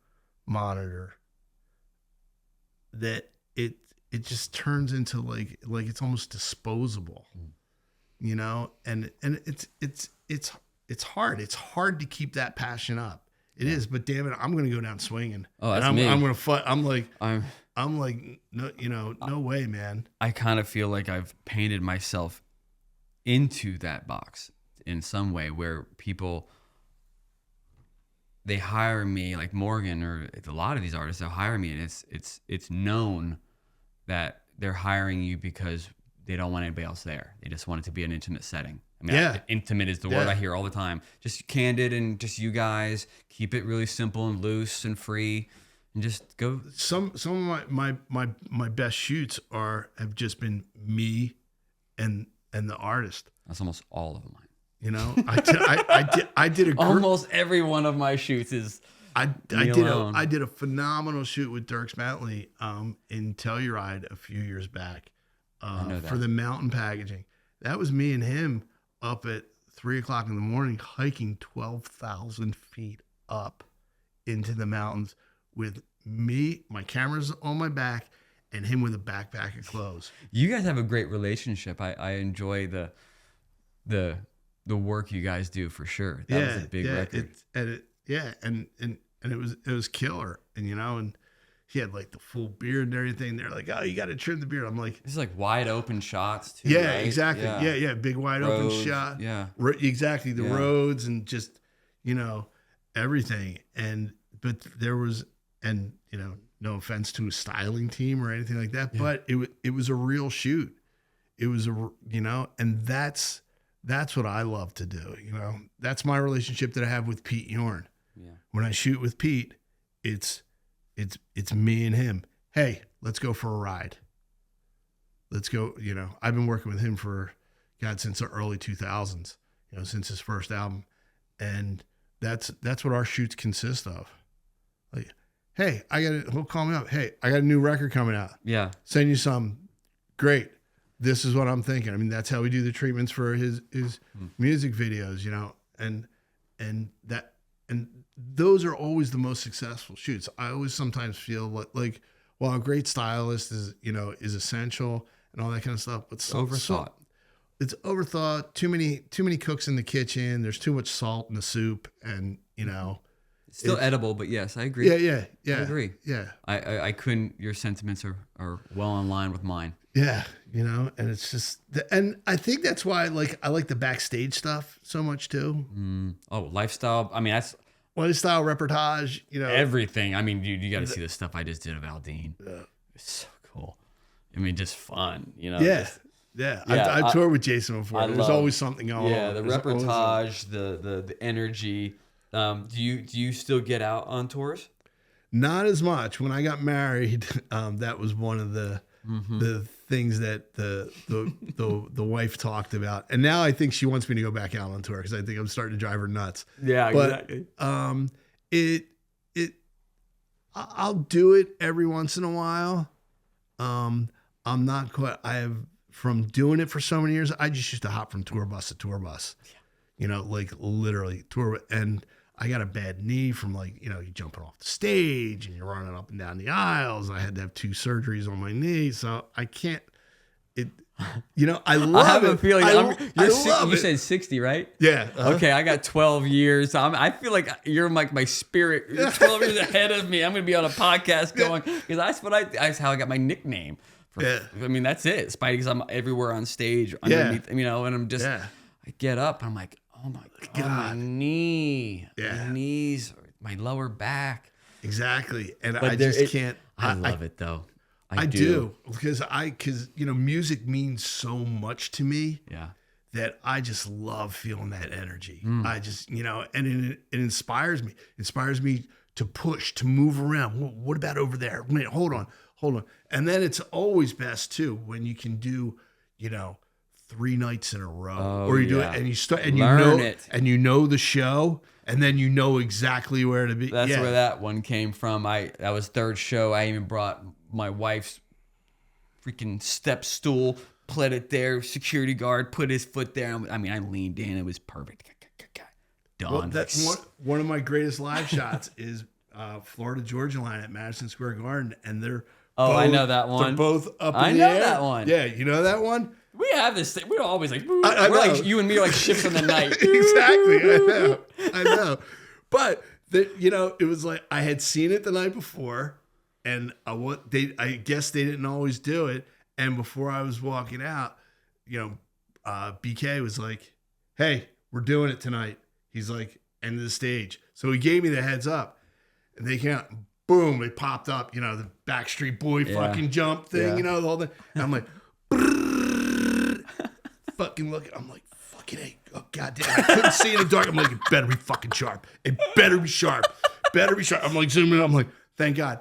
S2: monitor that it just turns into like it's almost disposable, and it's hard. It's hard to keep that passion up. It is, but damn it, I'm going to go down swinging.
S1: Oh, that's
S2: me. I'm going to fight. I'm like, no, no way, man.
S1: I kind of feel like I've painted myself into that box in some way, where people, they hire me, like Morgan or a lot of these artists, they'll hire me, and it's known that they're hiring you because they don't want anybody else there. They just want it to be an intimate setting. I mean, intimate is the word I hear all the time. Just candid and just you guys. Keep it really simple and loose and free, and just go.
S2: Some of my best shoots have just been me and the artist.
S1: That's almost all of mine.
S2: I did
S1: almost every one of my shoots is.
S2: I did a phenomenal shoot with Dirk Smatley in Telluride a few years back for the mountain packaging. That was me and him up at 3:00 in the morning, hiking 12,000 feet up into the mountains with me, my camera's on my back, and him with a backpack of clothes.
S1: You guys have a great relationship. I enjoy the work you guys do for sure. That was a big record. And it was killer. And and he had like the full beard and everything. They're like, oh, you got to trim the beard. I'm like, this is like wide open shots too.
S2: Yeah,
S1: right?
S2: exactly. Yeah. Big wide open shot.
S1: Yeah.
S2: Exactly. The roads and just, everything. But there was, no offense to a styling team or anything like that, but it was a real shoot. It was and that's what I love to do. That's my relationship that I have with Pete Yorn.
S1: Yeah.
S2: When I shoot with Pete, it's me and him. Hey, let's go for a ride. Let's go. I've been working with him since the early 2000s, since his first album. And that's what our shoots consist of. Like, hey, he'll call me up. Hey, I got a new record coming out.
S1: Yeah.
S2: Send you some. Great. This is what I'm thinking. I mean, that's how we do the treatments for his music videos, and those are always the most successful shoots. I always sometimes feel like while a great stylist is essential and all that kind of stuff, but
S1: overthought.
S2: It's overthought. Too many cooks in the kitchen. There's too much salt in the soup, and
S1: it's still edible. But yes, I agree.
S2: Yeah.
S1: I agree.
S2: Yeah.
S1: I couldn't. Your sentiments are well in line with mine.
S2: Yeah, and it's just, and I think that's why I like the backstage stuff so much too.
S1: Oh, lifestyle. I mean, that's
S2: lifestyle reportage.
S1: Everything. I mean, you got to see the stuff I just did of Aldine. Yeah. It's so cool. I mean, just fun.
S2: Yeah. I've toured with Jason before. There's always something going on.
S1: Yeah, the reportage, the energy. Do you still get out on tours?
S2: Not as much. When I got married, that was one of the things that the wife talked about, and now I think she wants me to go back out on tour because I think I'm starting to drive her nuts.
S1: Yeah,
S2: but
S1: exactly.
S2: I'll do it every once in a while. I'm not quite. From doing it for so many years, I just used to hop from tour bus to tour bus. Like literally tour, and I got a bad knee from you jumping off the stage and you're running up and down the aisles. I had to have 2 surgeries on my knee, so I can't. I love it.
S1: I have a feeling.
S2: You
S1: said 60, right?
S2: Yeah.
S1: Okay, I got 12 years. I feel like you're like my spirit. You're 12 years ahead of me. I'm gonna be on a podcast going because that's how I got my nickname. I mean, that's it, Spidey. Because I'm everywhere on stage, underneath, and I'm just. I get up. And I'm like, oh my God, my knee, my knees, my lower back.
S2: Exactly. And I just can't.
S1: I love it though.
S2: I do because music means so much to me.
S1: Yeah.
S2: That I just love feeling that energy. I just, and it inspires me. It inspires me to push, to move around. What about over there? Wait, hold on. hold on. And then it's always best too when you can do, 3 nights in a row, or you do it and you start and you know the show, and then you know exactly where to be.
S1: That's where that one came from. That was third show. I even brought my wife's freaking step stool, put it there. Security guard put his foot there. I leaned in. It was perfect. Done.
S2: Well, that's one of my greatest live shots is Florida Georgia line at Madison Square Garden, and they're
S1: I know that one.
S2: They're both up in the air.
S1: I know that one.
S2: Yeah, you know that one.
S1: We have this thing. We're always like, we're like you and me are like ships in the night.
S2: Exactly. I know. But it was like I had seen it the night before, and I guess they didn't always do it. And before I was walking out, BK was like, "Hey, we're doing it tonight." He's like, "End of the stage." So he gave me the heads up, and they came out. Boom! They popped up. The Backstreet Boy fucking jump thing. The whole thing. And I'm like. Fucking look, I'm like, fucking A. Oh, goddamn. I couldn't see in the dark. I'm like, it better be fucking sharp. It better be sharp. I'm like, zooming in. I'm like, thank God.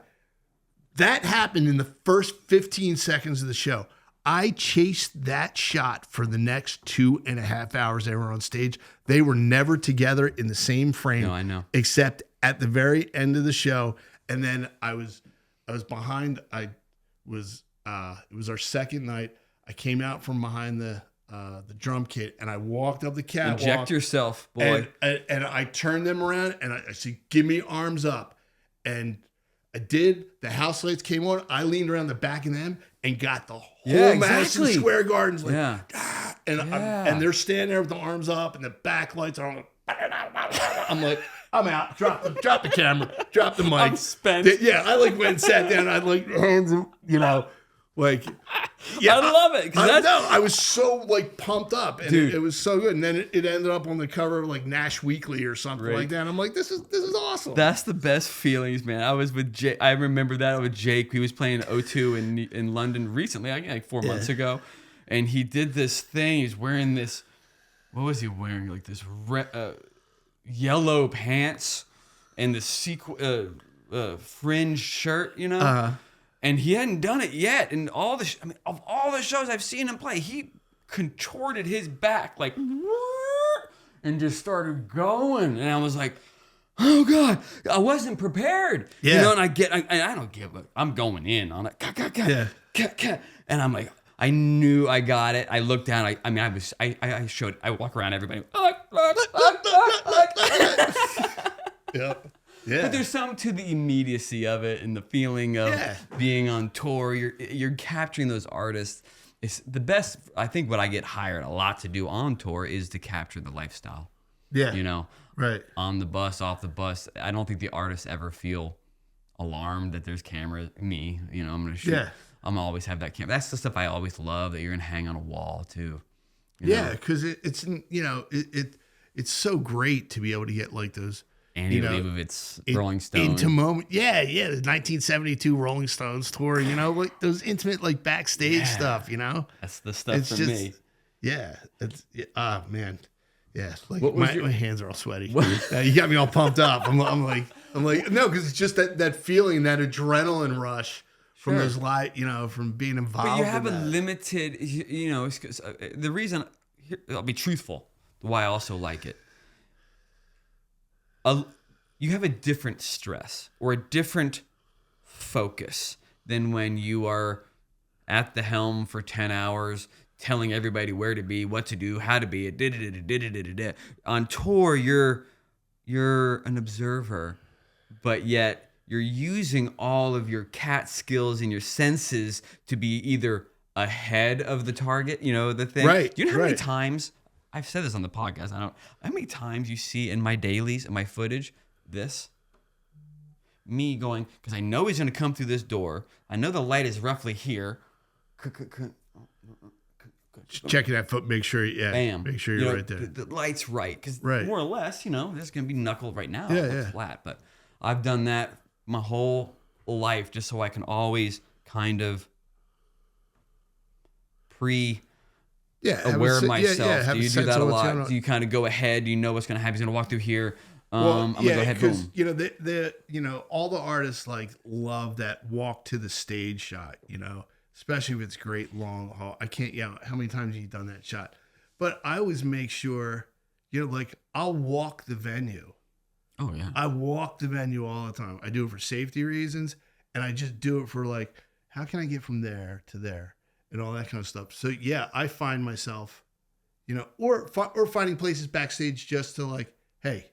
S2: That happened in the first 15 seconds of the show. I chased that shot for the next 2.5 hours they were on stage. They were never together in the same frame.
S1: No, I know.
S2: Except at the very end of the show. And then I was behind. It was our second night. I came out from behind the drum kit, and I walked up the catwalk.
S1: Inject yourself, boy.
S2: And I turned them around, and I said, "Give me arms up." And I did. The house lights came on. I leaned around the back of them and got the whole Madison Square Gardens. And they're standing there with the arms up, and the backlights are on. I'm like, I'm out. Drop the camera. Drop the mic.
S1: I'm spent.
S2: I went and sat down. I hands,
S1: I love it.
S2: I was so pumped up, and it was so good. And then it ended up on the cover of Nash Weekly or something like that. And I'm like, this is awesome.
S1: That's the best feelings, man. I was with Jake. I remember that with Jake. He was playing O2 in London recently, like 4 months ago, and he did this thing. He's wearing this. What was he wearing? Like this yellow pants and this fringe shirt, And he hadn't done it yet. And of all the shows I've seen him play, he contorted his back and just started going. And I was like, oh God, I wasn't prepared.
S2: Yeah.
S1: And I don't give a, I'm going in on it. And I'm like, I knew I got it. I looked down. I walk around everybody.
S2: Yep. Yeah.
S1: But there's something to the immediacy of it and the feeling of being on tour. You're capturing those artists. It's the best. I think what I get hired a lot to do on tour is to capture the lifestyle.
S2: Yeah. Right.
S1: On the bus, off the bus. I don't think the artists ever feel alarmed that there's cameras. Me, I'm going to shoot. Yeah. I'm always have that camera. That's the stuff I always love that you're going to hang on a wall too.
S2: Because it's so great to be able to get those.
S1: Annie Leibovitz, Rolling Stones.
S2: Into moment. The 1972 Rolling Stones tour, those intimate, backstage stuff,
S1: That's the stuff for me.
S2: Yeah. Man. Yeah. My hands are all sweaty. You got me all pumped up. I'm like, no, because it's just that feeling, that adrenaline rush from those from being involved.
S1: But you have a limited, the reason, I'll be truthful, why I also like it. You have a different stress or a different focus than when you are at the helm for 10 hours telling everybody where to be, what to do, how to be it. On tour, you're an observer, but yet you're using all of your cat skills and your senses to be either ahead of the target, the thing.
S2: Right.
S1: Do you know how many times I've said this on the podcast. How many times you see in my dailies, in my footage, me going, because I know he's going to come through this door. I know the light is roughly here.
S2: Checking that foot, make sure,
S1: bam.
S2: Make sure you're right there.
S1: The light's right, because more or less, there's going to be knuckle right now. Flat, but I've done that my whole life just so I can always kind of aware of myself. Do you do that a lot? Do you kind of go ahead? Do you know what's going to happen? He's going to walk through here. I'm gonna go ahead. Boom.
S2: You know, all the artists like love that walk to the stage shot, you know, especially if it's great long haul. I can't, how many times have you done that shot? But I always make sure, you know, like I'll walk the venue.
S1: Oh yeah.
S2: I walk the venue all the time. I do it for safety reasons, and I just do it for like, how can I get from there to there and all that kind of stuff. So yeah, I find myself, you know, or finding places backstage just to like, hey,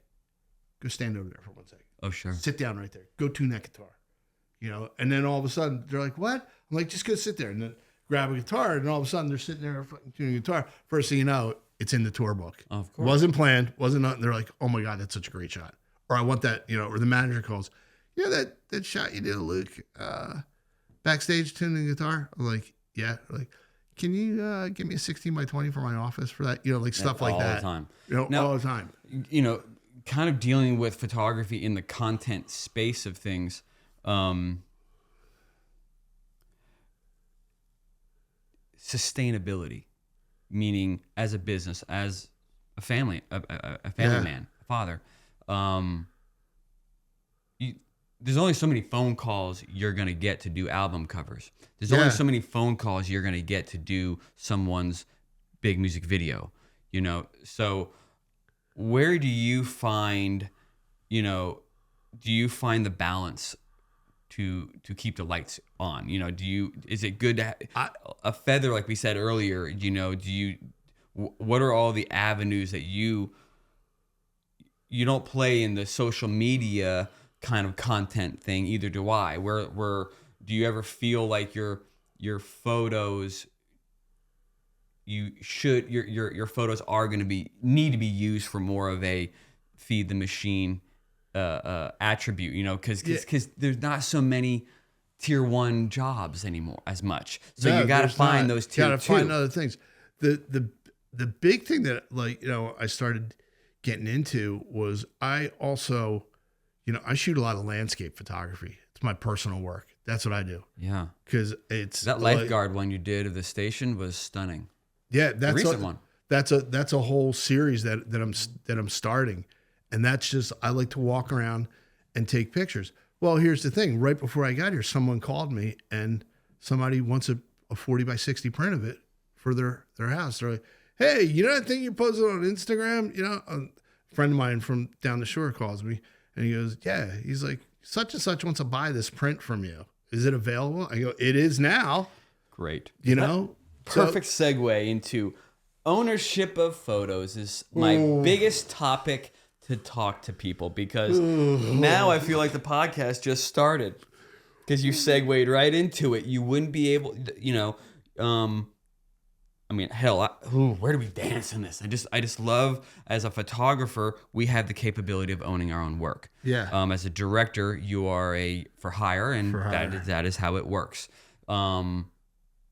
S2: go stand over there for 1 second.
S1: Oh sure.
S2: Sit down right there. Go tune that guitar, you know. And then all of a sudden they're like, what? I'm like, just go sit there, and then grab a guitar, and all of a sudden they're sitting there fucking tuning a guitar. First thing you know, it's in the tour book.
S1: Of course.
S2: Wasn't planned, wasn't nothing. They're like, oh my God, that's such a great shot. Or I want that, you know, or the manager calls, you know, that shot you did, Luke, backstage tuning the guitar? I'm like, yeah. They're like, can you give me a 16x20 for my office for that? You know, like stuff like that.
S1: All the time.
S2: You know,
S1: now,
S2: all the time.
S1: You know, kind of dealing with photography in the content space of things. Sustainability, meaning as a business, as a family, a family man, a father. There's only so many phone calls you're going to get to do album covers. There's only so many phone calls you're going to get to do someone's big music video, you know? So where do you find, you know, the balance to keep the lights on? You know, is it good to a feather, like we said earlier, you know, what are all the avenues that you don't play in the social media kind of content thing, either do I. Where do you ever feel like your photos, your photos are going to need to be used for more of a feed the machine attribute, you know, because there's not so many tier 1 jobs anymore as much. So you got to find those tier 2.
S2: You got to find other things. The big thing that, like, you know, I started getting into was I also, you know, I shoot a lot of landscape photography. It's my personal work. That's what I do.
S1: Yeah.
S2: Because it's
S1: that lifeguard one you did of the station was stunning.
S2: Yeah, that's
S1: the recent one.
S2: That's a whole series that I'm starting, and that's just, I like to walk around and take pictures. Well, here's the thing. Right before I got here, someone called me, and somebody wants a 40x60 print of it for their house. They're like, hey, you know that thing you posted on Instagram? You know, a friend of mine from down the shore calls me, and he goes, yeah. He's like, such and such wants to buy this print from you. Is it available? I go, it is now.
S1: Great.
S2: You know?
S1: Perfect segue into ownership of photos is my biggest topic to talk to people, because now I feel like the podcast just started because you segued right into it. You wouldn't be able, you know, I mean, hell, where do we dance in this? I just love, as a photographer, we have the capability of owning our own work.
S2: Yeah.
S1: As a director, you are for hire, and that is how it works.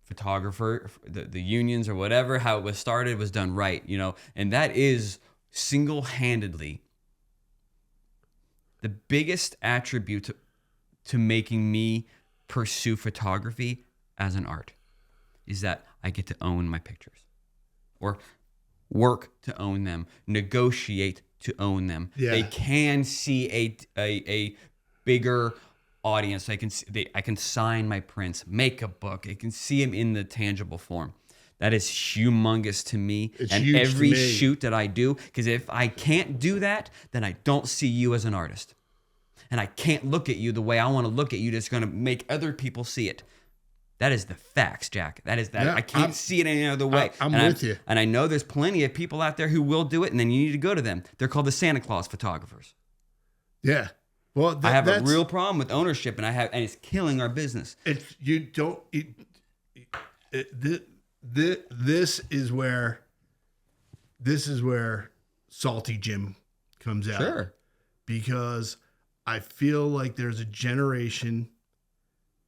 S1: Photographer, the unions or whatever, how it was started was done right, you know, and that is single-handedly the biggest attribute to making me pursue photography as an art, is that I get to own my pictures, or work to own them, negotiate to own them.
S2: Yeah.
S1: They can see a bigger audience. I can sign my prints, make a book. I can see them in the tangible form. That is humongous to me.
S2: It's
S1: and
S2: huge
S1: every
S2: to me.
S1: shoot that I do, because if I can't do that, then I don't see you as an artist. And I can't look at you the way I want to look at you that's going to make other people see it. That is the facts, Jack. That is that.
S2: Yeah,
S1: I can't see it any other way.
S2: I'm with you.
S1: And I know there's plenty of people out there who will do it, and then you need to go to them. They're called the Santa Claus photographers.
S2: Yeah. Well,
S1: I have a real problem with ownership, and it's killing our business.
S2: This is where Salty Jim comes out.
S1: Sure.
S2: Because I feel like there's a generation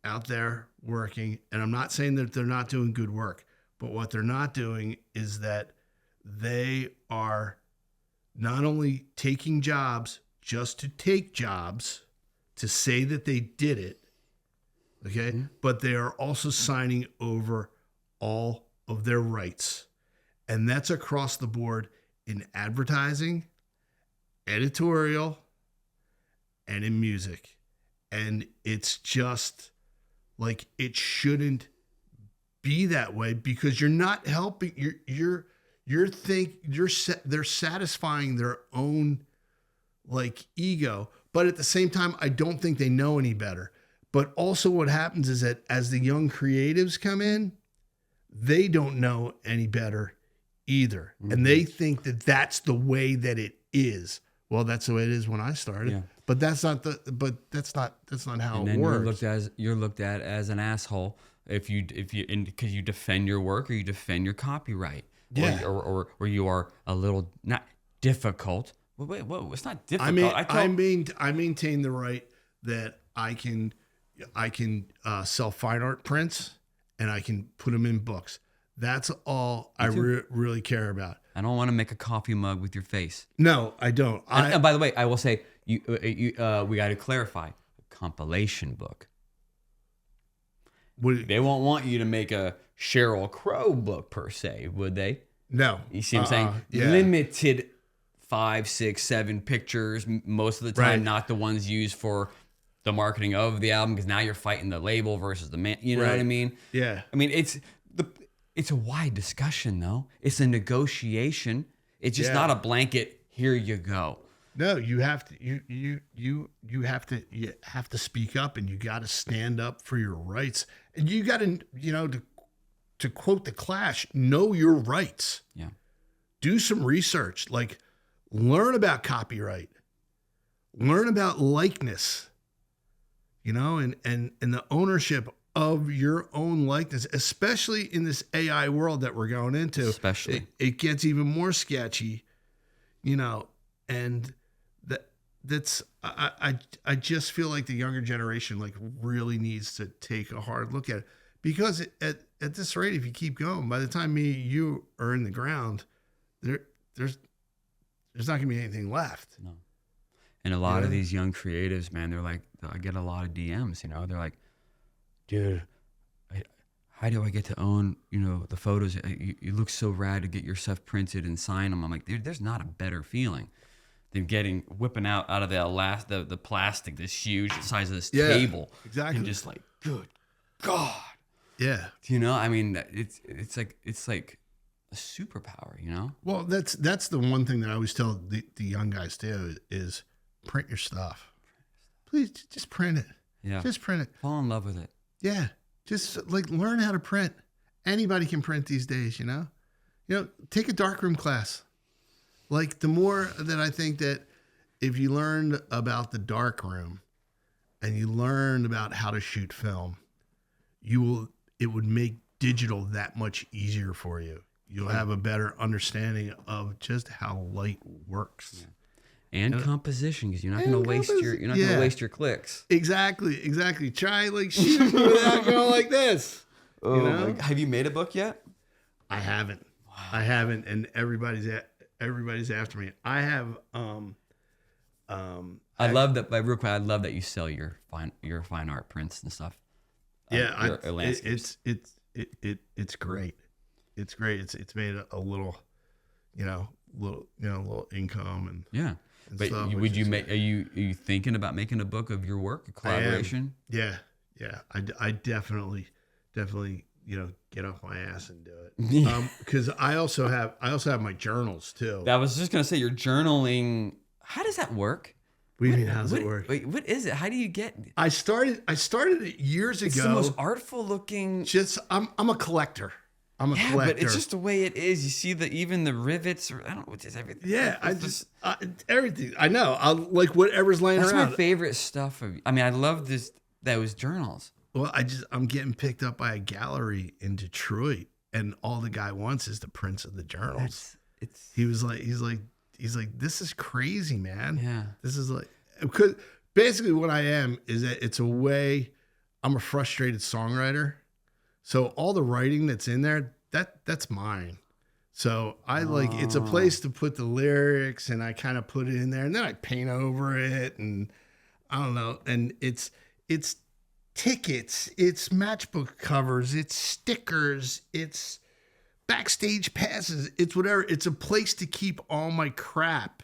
S2: out there working, and I'm not saying that they're not doing good work, but what they're not doing is that they are not only taking jobs just to take jobs, to say that they did it, okay, but they are also signing over all of their rights. And that's across the board in advertising, editorial and in music. And it's just like, it shouldn't be that way, because you're not helping. They're satisfying their own like ego, but at the same time, I don't think they know any better. But also what happens is that as the young creatives come in, they don't know any better either. Mm-hmm. And they think that that's the way that it is. Well, that's the way it is when I started. Yeah. But that's not how it works.
S1: You're looked at as an asshole because you defend your work or you defend your copyright. Yeah. Or you are a little not difficult. Wait, it's not difficult.
S2: I maintain the right that I can sell fine art prints and I can put them in books. That's all I really care about.
S1: I don't want to make a coffee mug with your face.
S2: No, I don't.
S1: And by the way, I will say we got to clarify, a compilation book. They won't want you to make a Sheryl Crow book per se, would they?
S2: No.
S1: You see what I'm saying? Yeah. Limited 5, 6, 7 pictures most of the time, right. Not the ones used for the marketing of the album, because now you're fighting the label versus the man. You know what I mean?
S2: Yeah.
S1: I mean, it's a wide discussion though. It's a negotiation. It's just not a blanket. Here you go.
S2: No, you have to speak up, and you got to stand up for your rights, and you got to quote the Clash, know your rights.
S1: Yeah.
S2: Do some research, like learn about copyright, learn about likeness, and the ownership of your own likeness, especially in this AI world that we're going into.
S1: Especially.
S2: It gets even more sketchy, and that's I just feel like the younger generation like really needs to take a hard look at it, because at this rate, if you keep going, by the time you are in the ground, there's not gonna be anything left.
S1: No. And a lot of these young creatives, man, they're like, I get a lot of DMs, they're like, dude, how do I get to own, the photos? You look so rad to get your stuff printed and sign them. I'm like, dude, there's not a better feeling than whipping out of the plastic, this huge size of this table.
S2: Exactly.
S1: And just like, good God.
S2: Yeah.
S1: I mean, it's like a superpower,
S2: Well, that's the one thing that I always tell the young guys too, is print your stuff. Please just print it.
S1: Yeah.
S2: Just print it.
S1: Fall in love with it.
S2: Yeah. Just like learn how to print. Anybody can print these days, take a darkroom class. Like, the more that I think that if you learned about the darkroom and you learned about how to shoot film, it would make digital that much easier for you. You'll have a better understanding of just how light works.
S1: Yeah. And composition, because you're not going to waste your clicks.
S2: Exactly. Try like shooting without going like this.
S1: Have you made a book yet?
S2: I haven't. Wow. I haven't, and everybody's after me. I have.
S1: I love that. Like, real quick, I love that you sell your fine art prints and stuff.
S2: Yeah, it's great. It's great. It's made a little, little income and
S1: But
S2: stuff,
S1: would you make? Are you thinking about making a book of your work, a collaboration?
S2: Yeah. I definitely, get off my ass and do it. Because I also have my journals too.
S1: I was just gonna say, your journaling. How does that work?
S2: What do you mean? How does it work?
S1: Wait, what is it? How do you get?
S2: I started it years ago.
S1: It's the most artful looking.
S2: I'm a collector. I'm a collector.
S1: But it's just the way it is. You see even the rivets. I don't know, just everything.
S2: Yeah, everything. I know. I like whatever's laying around.
S1: That's my favorite stuff. I love those journals.
S2: Well, I'm getting picked up by a gallery in Detroit, and all the guy wants is the prints of the journals. He's like, this is crazy, man.
S1: Yeah.
S2: This is like, because basically what I am is that it's a way. I'm a frustrated songwriter. So all the writing that's in there, that's mine. So it's a place to put the lyrics, and I kind of put it in there, and then I paint over it, and I don't know. And it's tickets, it's matchbook covers, it's stickers, it's backstage passes, it's whatever. It's a place to keep all my crap.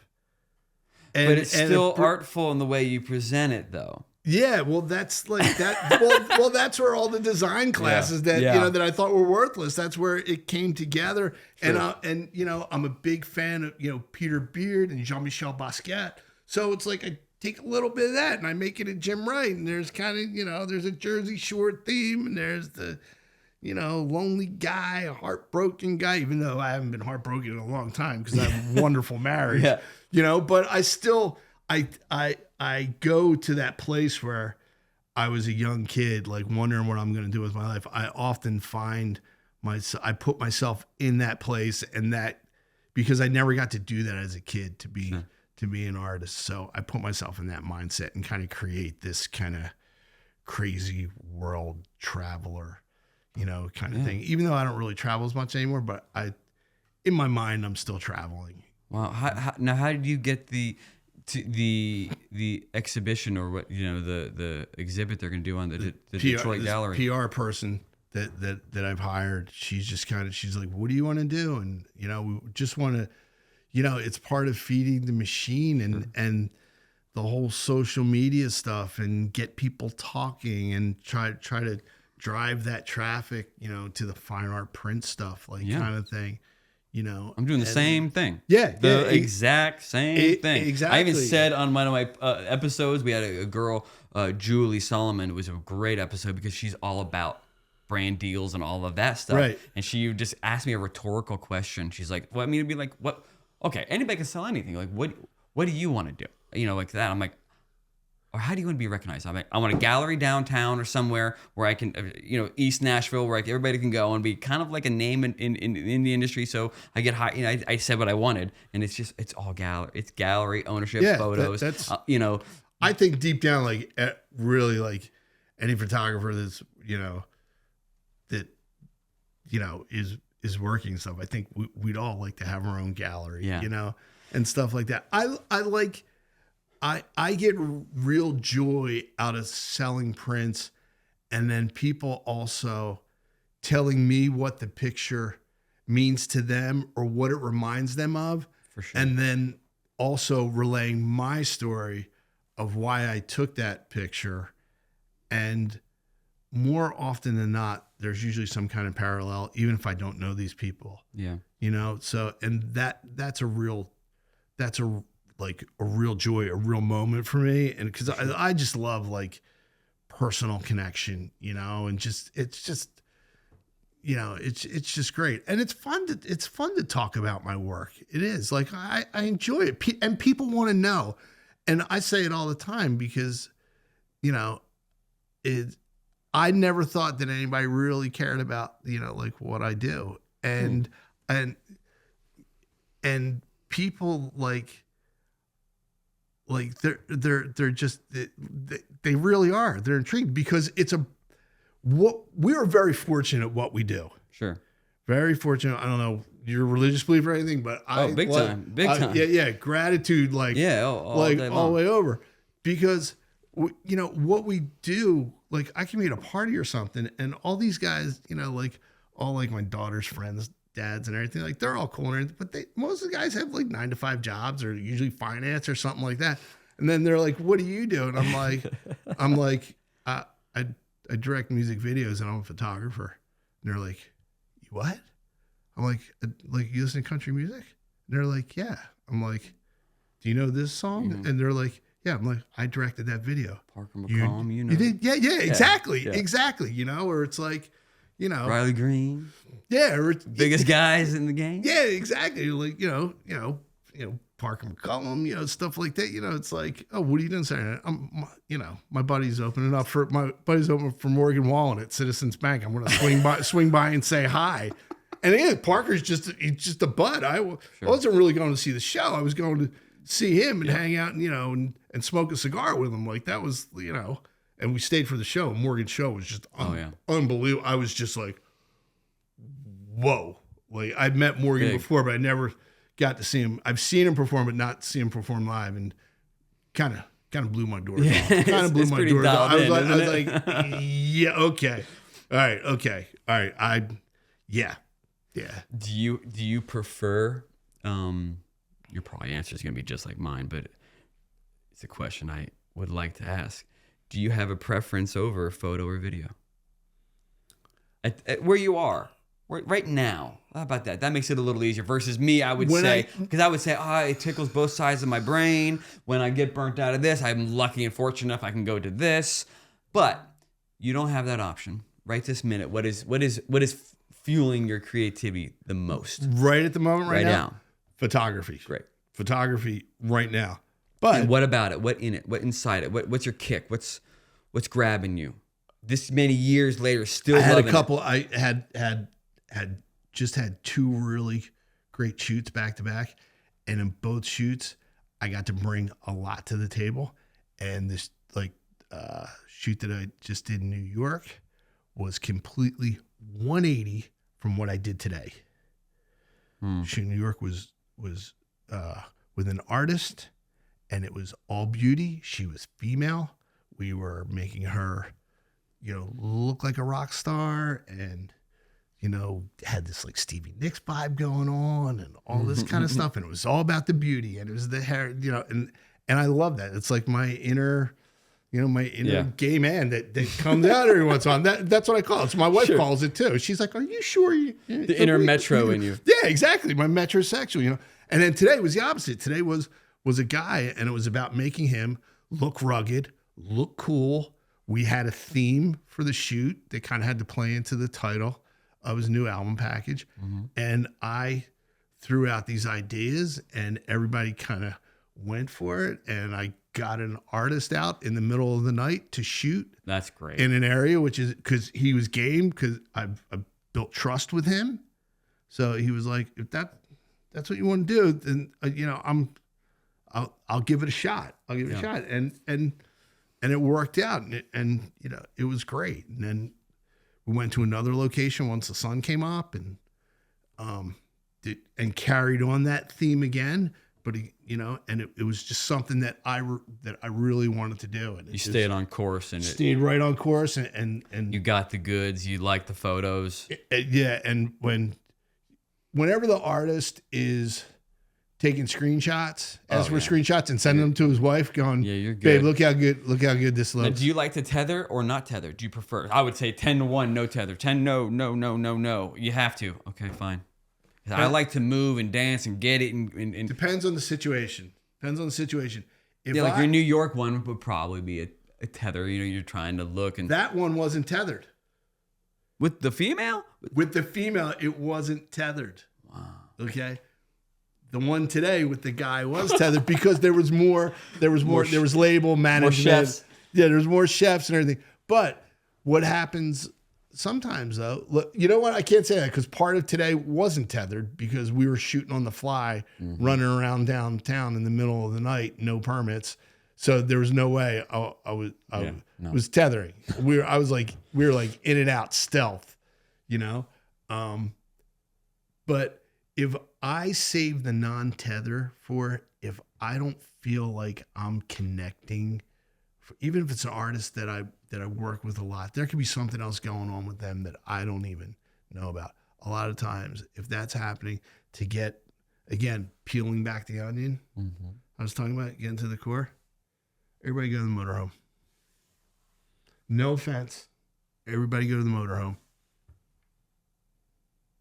S1: but it's still artful in the way you present it, though.
S2: Yeah, well, that's like that. well, that's where all the design classes that that I thought were worthless. That's where it came together. Sure. And I'm a big fan of Peter Beard and Jean-Michel Basquiat. So it's like I take a little bit of that and I make it a Jim Wright. And there's kind of there's a Jersey Shore theme, and there's the lonely guy, a heartbroken guy. Even though I haven't been heartbroken in a long time because I have a wonderful marriage. Yeah. But I still I go to that place where I was a young kid, like wondering what I'm going to do with my life. I often find I put myself in that place, and that because I never got to do that as a kid to be an artist. So I put myself in that mindset and kind of create this kind of crazy world traveler, kind of thing. Even though I don't really travel as much anymore, but in my mind, I'm still traveling.
S1: Wow. How did you get the exhibition, or what the exhibit they're going to do on the Detroit Gallery?
S2: PR person that I've hired, she's like, what do you want to do? And we just want to, it's part of feeding the machine and the whole social media stuff, and get people talking and try to drive that traffic to the fine art print stuff, kind of thing.
S1: I'm doing the same thing.
S2: Yeah.
S1: The exact same thing.
S2: Exactly.
S1: I even said on one of my episodes, we had a girl, Julie Solomon. It was a great episode because she's all about brand deals and all of that stuff.
S2: Right.
S1: And she just asked me a rhetorical question. She's like, well, I mean, it'd be like, what? Okay, anybody can sell anything. Like, what do you want to do? Like that. I'm like, or how do you want to be recognized? I'm like, I want a gallery downtown or somewhere where I can, East Nashville, where everybody can go and be kind of like a name in the industry. So I get high. I said what I wanted, and it's all gallery. It's gallery ownership, photos.
S2: That's
S1: I
S2: think deep down, really, any photographer that's is working stuff. I think we'd all like to have our own gallery, and stuff like that. I get real joy out of selling prints, and then people also telling me what the picture means to them or what it reminds them of.
S1: For sure.
S2: And then also relaying my story of why I took that picture. And more often than not, there's usually some kind of parallel, even if I don't know these people.
S1: Yeah.
S2: So, and that's a real joy, a real moment for me. And because I just love personal connection, and it's just great. And it's fun to talk about my work. It is I enjoy it, and people want to know. And I say it all the time because, I never thought that anybody really cared about, what I do. And people they're just, they really are. They're intrigued because we are very fortunate at what we do.
S1: Sure.
S2: Very fortunate. I don't know your religious belief or anything, but
S1: big time.
S2: Yeah. Gratitude. All the way over, because what we do, I can be at a party or something and all these guys, all my daughter's friends, dads and everything, they're all cool and everything, but most of the guys have 9-to-5 jobs or usually finance or something like that. And then they're like, what do you do? And I'm like, I direct music videos and I'm a photographer. And they're like, you what? I'm like, you listen to country music? And they're like, yeah. I'm like, do you know this song? Mm-hmm. And they're like, yeah. I'm like, I directed that video.
S1: Parker McCollum,
S2: You did? Yeah, exactly. Yeah. Exactly. Or it's
S1: Riley Green.
S2: Yeah. Or
S1: biggest guys in the game.
S2: Yeah, exactly. Parker McCollum, stuff like that. It's like, oh, what are you doing Saturday night? My buddy's opening up for Morgan Wallen at Citizens Bank. I'm going to swing by and say hi. And again, Parker's just a bud. I wasn't really going to see the show. I was going to see him and hang out and smoke a cigar with him. That was, and we stayed for the show. Morgan's show was just unbelievable. I was just like, whoa. I'd met Morgan before, but I never got to see him. I've seen him perform, but not see him perform live, and kind of blew my doors off. Kind of blew my doors off. I was like, yeah, okay. All right, okay. All right. Yeah.
S1: Do you prefer your probably answer is gonna be just like mine, but It's a question I would like to ask. Do you have a preference over photo or video? At where you are, right now. How about that? That makes it a little easier. Versus me, I would say, it tickles both sides of my brain. When I get burnt out of this, I'm lucky and fortunate enough I can go to this. But you don't have that option right this minute. What is fueling your creativity the most?
S2: Right at the moment, right now? Photography.
S1: Great.
S2: Photography right now. But
S1: and what about it? What in it? What inside it? What's your kick? What's grabbing you? This many years later, still
S2: I had
S1: loving
S2: a couple.
S1: it.
S2: I had just had 2 really great shoots back to back, and in both shoots, I got to bring a lot to the table. And this shoot that I just did in New York was completely 180 from what I did today. Shoot in New York was with an artist, and it was all beauty. She was female. We were making her, look like a rock star, and, had this like Stevie Nicks vibe going on and all this kind of stuff. And it was all about the beauty, and it was the hair, and I love that. It's like my inner gay man that comes out every once in a while. That's what I call it. So my wife calls it too. She's like, "Are you sure?"
S1: The inner metro in you.
S2: Yeah, exactly. My metrosexual, And then today was the opposite. Today was a guy, and it was about making him look rugged, look cool. We had a theme for the shoot that kind of had to play into the title of his new album package. And I threw out these ideas, and everybody kind of went for it. And I got an artist out in the middle of the night to shoot. That's great. In an area, which is because he was game, because I've built trust with him. So he was like, if that's what you want to do, then I'll give it a shot. I'll give it a shot. And it worked out, and it was great. And then we went to another location once the sun came up, and carried on that theme again. But it was just something that I really wanted to do. And
S1: you stayed on course, and
S2: stayed right on course, and
S1: you got the goods. You liked the photos.
S2: Yeah, and whenever the artist is taking screenshots, screenshots and sending them to his wife, going, "You're good, babe. Look how good this looks."
S1: Now, do you like to tether or not tether? Do you prefer? I would say 10-1, no tether. 10, no. You have to. Okay, fine. I like to move and dance and get it. And
S2: depends on the situation. If
S1: your New York one would probably be a tether. You're trying to look, and
S2: that one wasn't tethered.
S1: With the female?
S2: With the female, it wasn't tethered. Wow. Okay. The one today with the guy was tethered because there was more. There was label management.
S1: More chefs.
S2: Yeah, there's more chefs and everything. But what happens sometimes, though, look, you know what? I can't say that because part of today wasn't tethered because we were shooting on the fly, running around downtown in the middle of the night, no permits. So there was no way I was tethering. We were like in and out stealth, But if I save the non-tether for if I don't feel like I'm connecting, even if it's an artist that I work with a lot, there could be something else going on with them that I don't even know about. A lot of times, if that's happening, to get, again, peeling back the onion, I was talking about getting to the core. Everybody go to the motorhome. No offense. Everybody go to the motorhome.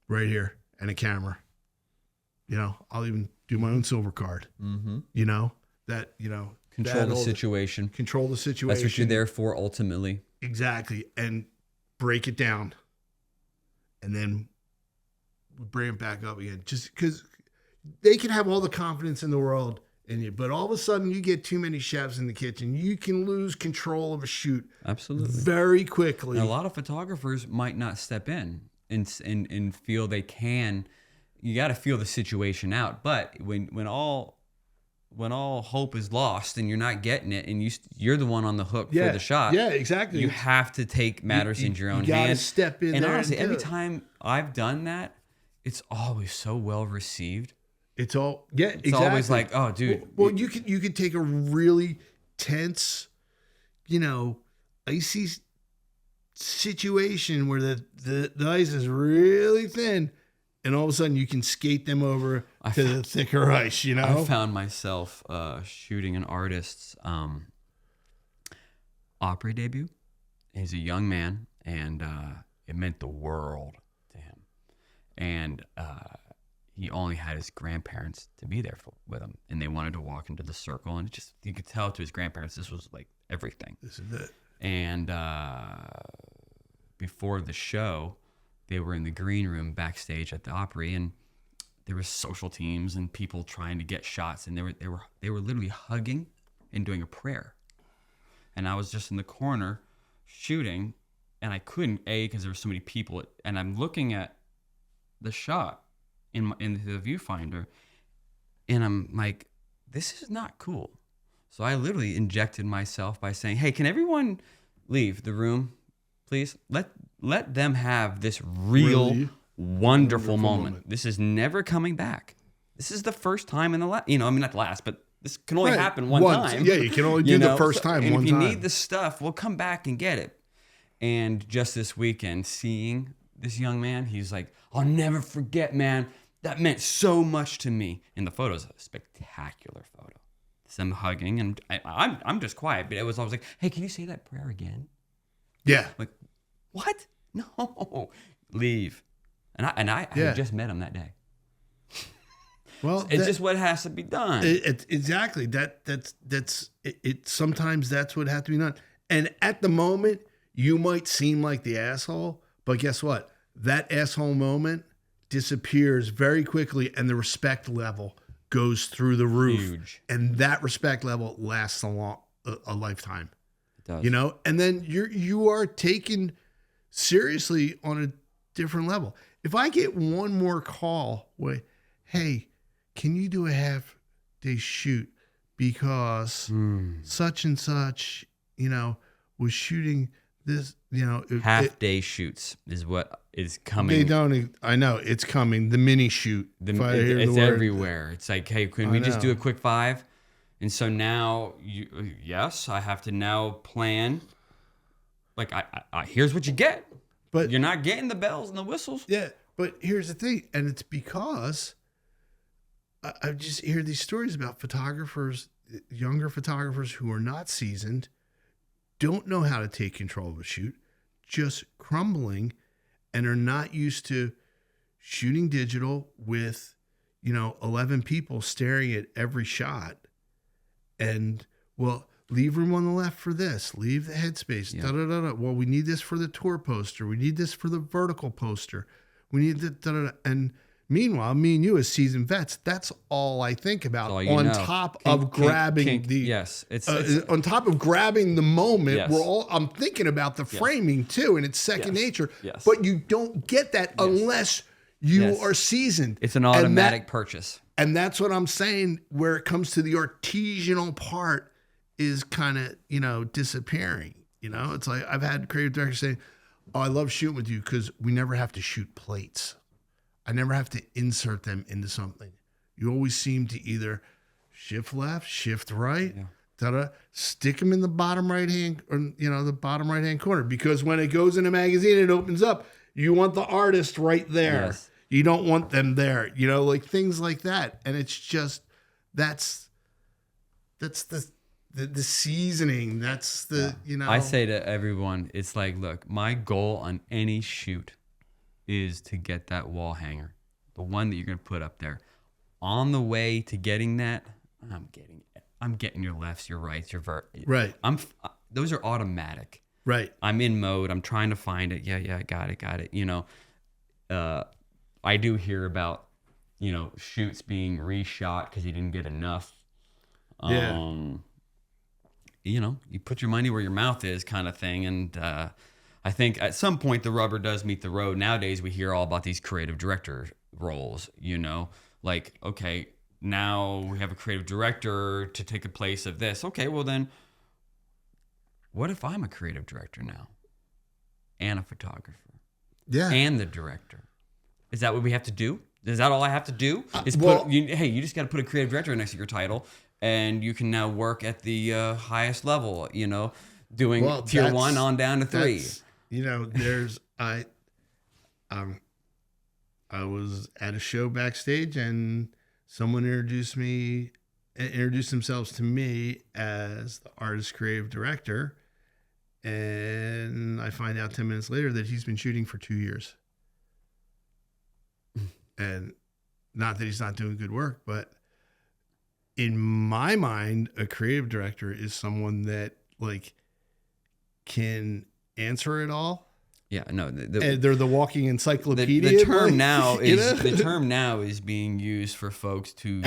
S2: Right here. And a camera. I'll even do my own silver card. Control
S1: the situation.
S2: Control the situation.
S1: That's what you're there for ultimately.
S2: Exactly. And break it down. And then bring it back up again. Just because they can have all the confidence in the world in you, but all of a sudden you get too many chefs in the kitchen, you can lose control of a shoot.
S1: Absolutely.
S2: Very quickly.
S1: And a lot of photographers might not step in and feel they can. You got to feel the situation out. But when all hope is lost and you're not getting it, and you're the one on the hook for the shot.
S2: Yeah, exactly.
S1: You have to take matters into your own hands.
S2: You got to step in.
S1: And
S2: there
S1: honestly,
S2: and
S1: every time I've done that, it's always so well received.
S2: It's exactly.
S1: It's always like, oh, dude.
S2: Well, you could take a really tense, icy situation where the ice is really thin, and all of a sudden you can skate them over to the thicker ice, you know?
S1: I found myself shooting an artist's opera debut. He's a young man, and it meant the world to him. And he only had his grandparents to be there with him, and they wanted to walk into the circle, and you could tell to his grandparents this was like everything.
S2: This is it.
S1: And before the show, they were in the green room backstage at the Opry, and there were social teams and people trying to get shots, and they were literally hugging and doing a prayer. And I was just in the corner shooting, and I couldn't because there were so many people. And I'm looking at the shot in the viewfinder, and I'm like, this is not cool. So I literally injected myself by saying, "Hey, can everyone leave the room, please? Let them have this really wonderful moment. This is never coming back. This is the first time in the last, not the last, but this can only happen one time.
S2: Yeah, you can only do the first time
S1: and
S2: one
S1: if you
S2: time.
S1: need the stuff, we'll come back and get it." And just this weekend, seeing this young man, he's like, "I'll never forget, man. That meant so much to me." And the photo's a spectacular photo. It's them hugging, and I'm just quiet, but I was like, "Hey, can you say that prayer again?"
S2: Yeah.
S1: Like, what? No, leave. And I had just met him that day.
S2: Well,
S1: it's just what has to be done.
S2: Exactly. That's it. Sometimes that's what has to be done. And at the moment, you might seem like the asshole, but guess what? That asshole moment disappears very quickly, and the respect level goes through the roof.
S1: Huge.
S2: And that respect level lasts a lifetime.
S1: It does.
S2: You know, and then you are taken seriously on a different level. If I get one more call with, "Hey, can you do a half-day shoot because such and such, was shooting this,
S1: half-day shoots is what is coming.
S2: I know it's coming. The mini shoot.
S1: It's everywhere. It's like, "Hey, can we just do a quick 5?" And so now, yes, I have to now plan. Like, I here's what you get. But you're not getting the bells and the whistles.
S2: Yeah, but here's the thing, and it's because I just hear these stories about photographers, younger photographers who are not seasoned, don't know how to take control of a shoot, just crumbling, and are not used to shooting digital with, 11 people staring at every shot. And, well, leave room on the left for this. Leave the headspace.
S1: Yeah.
S2: Da, da, da, da. Well, we need this for the tour poster. We need this for the vertical poster. We need the da, da, da. And meanwhile, me and you as seasoned vets, that's all I think about on top of grabbing on top of grabbing the moment.
S1: Yes.
S2: I'm thinking about the framing too, and it's second nature.
S1: Yes.
S2: But you don't get that unless you are seasoned.
S1: It's an automatic purchase.
S2: And that's what I'm saying, where it comes to the artisanal part is kind of, disappearing. It's like I've had creative directors say, "Oh, I love shooting with you because we never have to shoot plates. I never have to insert them into something. You always seem to either shift left, shift right, stick them in the bottom right hand, or the bottom right hand corner, because when it goes in a magazine, it opens up. You want the artist right there.
S1: Yes.
S2: You don't want them there. Like things like that. And it's just that's the seasoning. That's the
S1: I say to everyone, it's like, look, my goal on any shoot is to get that wall hanger, the one that you're going to put up there. On the way to getting that, I'm getting your lefts, your rights, your
S2: right.
S1: Those are automatic.
S2: Right.
S1: I'm in mode. I'm trying to find it. Yeah, got it. I do hear about, shoots being reshot because you didn't get enough. You put your money where your mouth is, kind of thing. And I think at some point the rubber does meet the road. Nowadays we hear all about these creative director roles, like, okay, now we have a creative director to take the place of this. Okay, well then, what if I'm a creative director now and a photographer?
S2: Yeah.
S1: And the director? Is that what we have to do? Is that all I have to do? You just got to put a creative director next to your title, and you can now work at the highest level, doing tier 1 on down to 3.
S2: I was at a show backstage and someone introduced themselves to me as the artist creative director. And I find out 10 minutes later that he's been shooting for 2 years. And not that he's not doing good work, but in my mind, a creative director is someone that like can answer it all.
S1: Yeah, no,
S2: and they're the walking encyclopedia.
S1: The term now is the term now is being used for folks to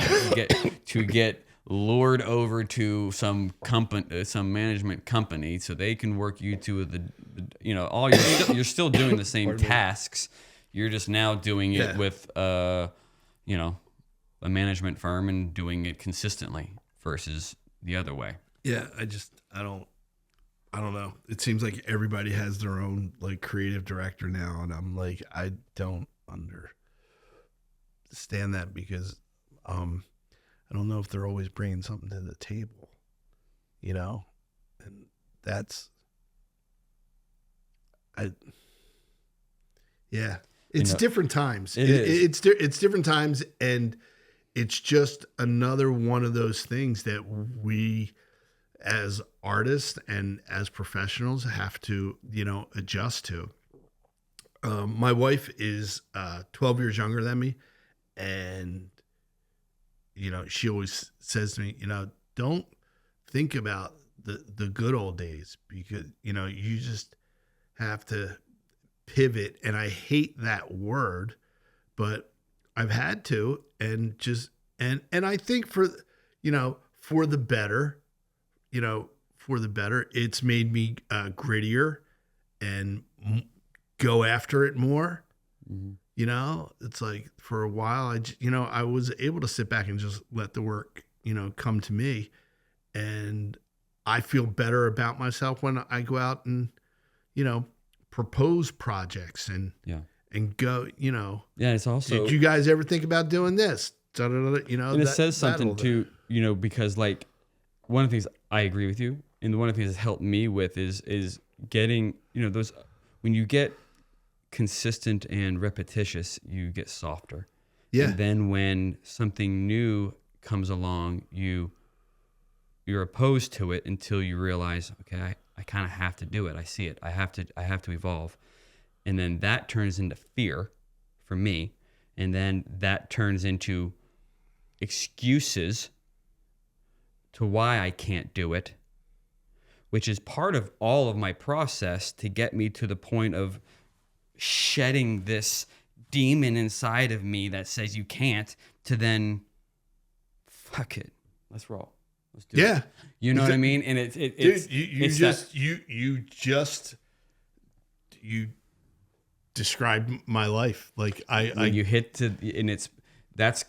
S1: get lured over to some company, some management company, so they can work you to all you're still doing the same tasks. You're just now doing it with a management firm and doing it consistently versus the other way.
S2: Yeah, I don't know. It seems like everybody has their own like creative director now, and I'm like, I don't understand that because I don't know if they're always bringing something to the table, and that's it's different times. It's different times, and it's just another one of those things that we as artists and as professionals have to, adjust to. My wife is 12 years younger than me. And, she always says to me, don't think about the good old days because, you just have to pivot. And I hate that word, but I've had to, and I think for the better, it's made me grittier and go after it more. Mm-hmm. It's like for a while, I was able to sit back and just let the work, come to me. And I feel better about myself when I go out and, propose projects and go, Yeah,
S1: it's also.
S2: Did you guys ever think about doing this?
S1: And it says something too, because like one of the things I agree with you, and one of the things that's helped me with is getting, those, when you get consistent and repetitious, you get softer. Yeah. And then when something new comes along, you're opposed to it until you realize, okay, I kind of have to do it. I see it. I have to evolve. And then that turns into fear for me. And then that turns into excuses to why I can't do it, which is part of all of my process to get me to the point of shedding this demon inside of me that says you can't, to then fuck it, let's roll, let's do it. You know what I mean? And it's you described my life. Like you hit to, and that's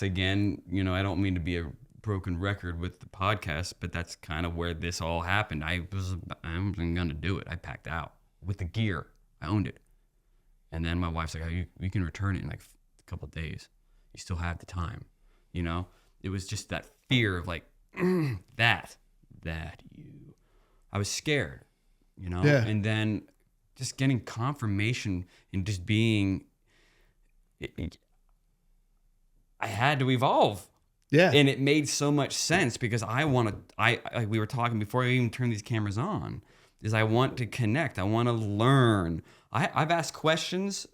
S1: again, I don't mean to be a broken record with the podcast, but that's kind of where this all happened. I wasn't gonna do it. I packed out with the gear. I owned it. And then my wife's like, you can return it in like a couple of days. You still have the time. It was just that fear of like, I was scared, Yeah. And then just getting confirmation and just being, I had to evolve.
S2: Yeah.
S1: And it made so much sense because we were talking before I even turned these cameras on, is I want to connect. I want to learn. I've asked questions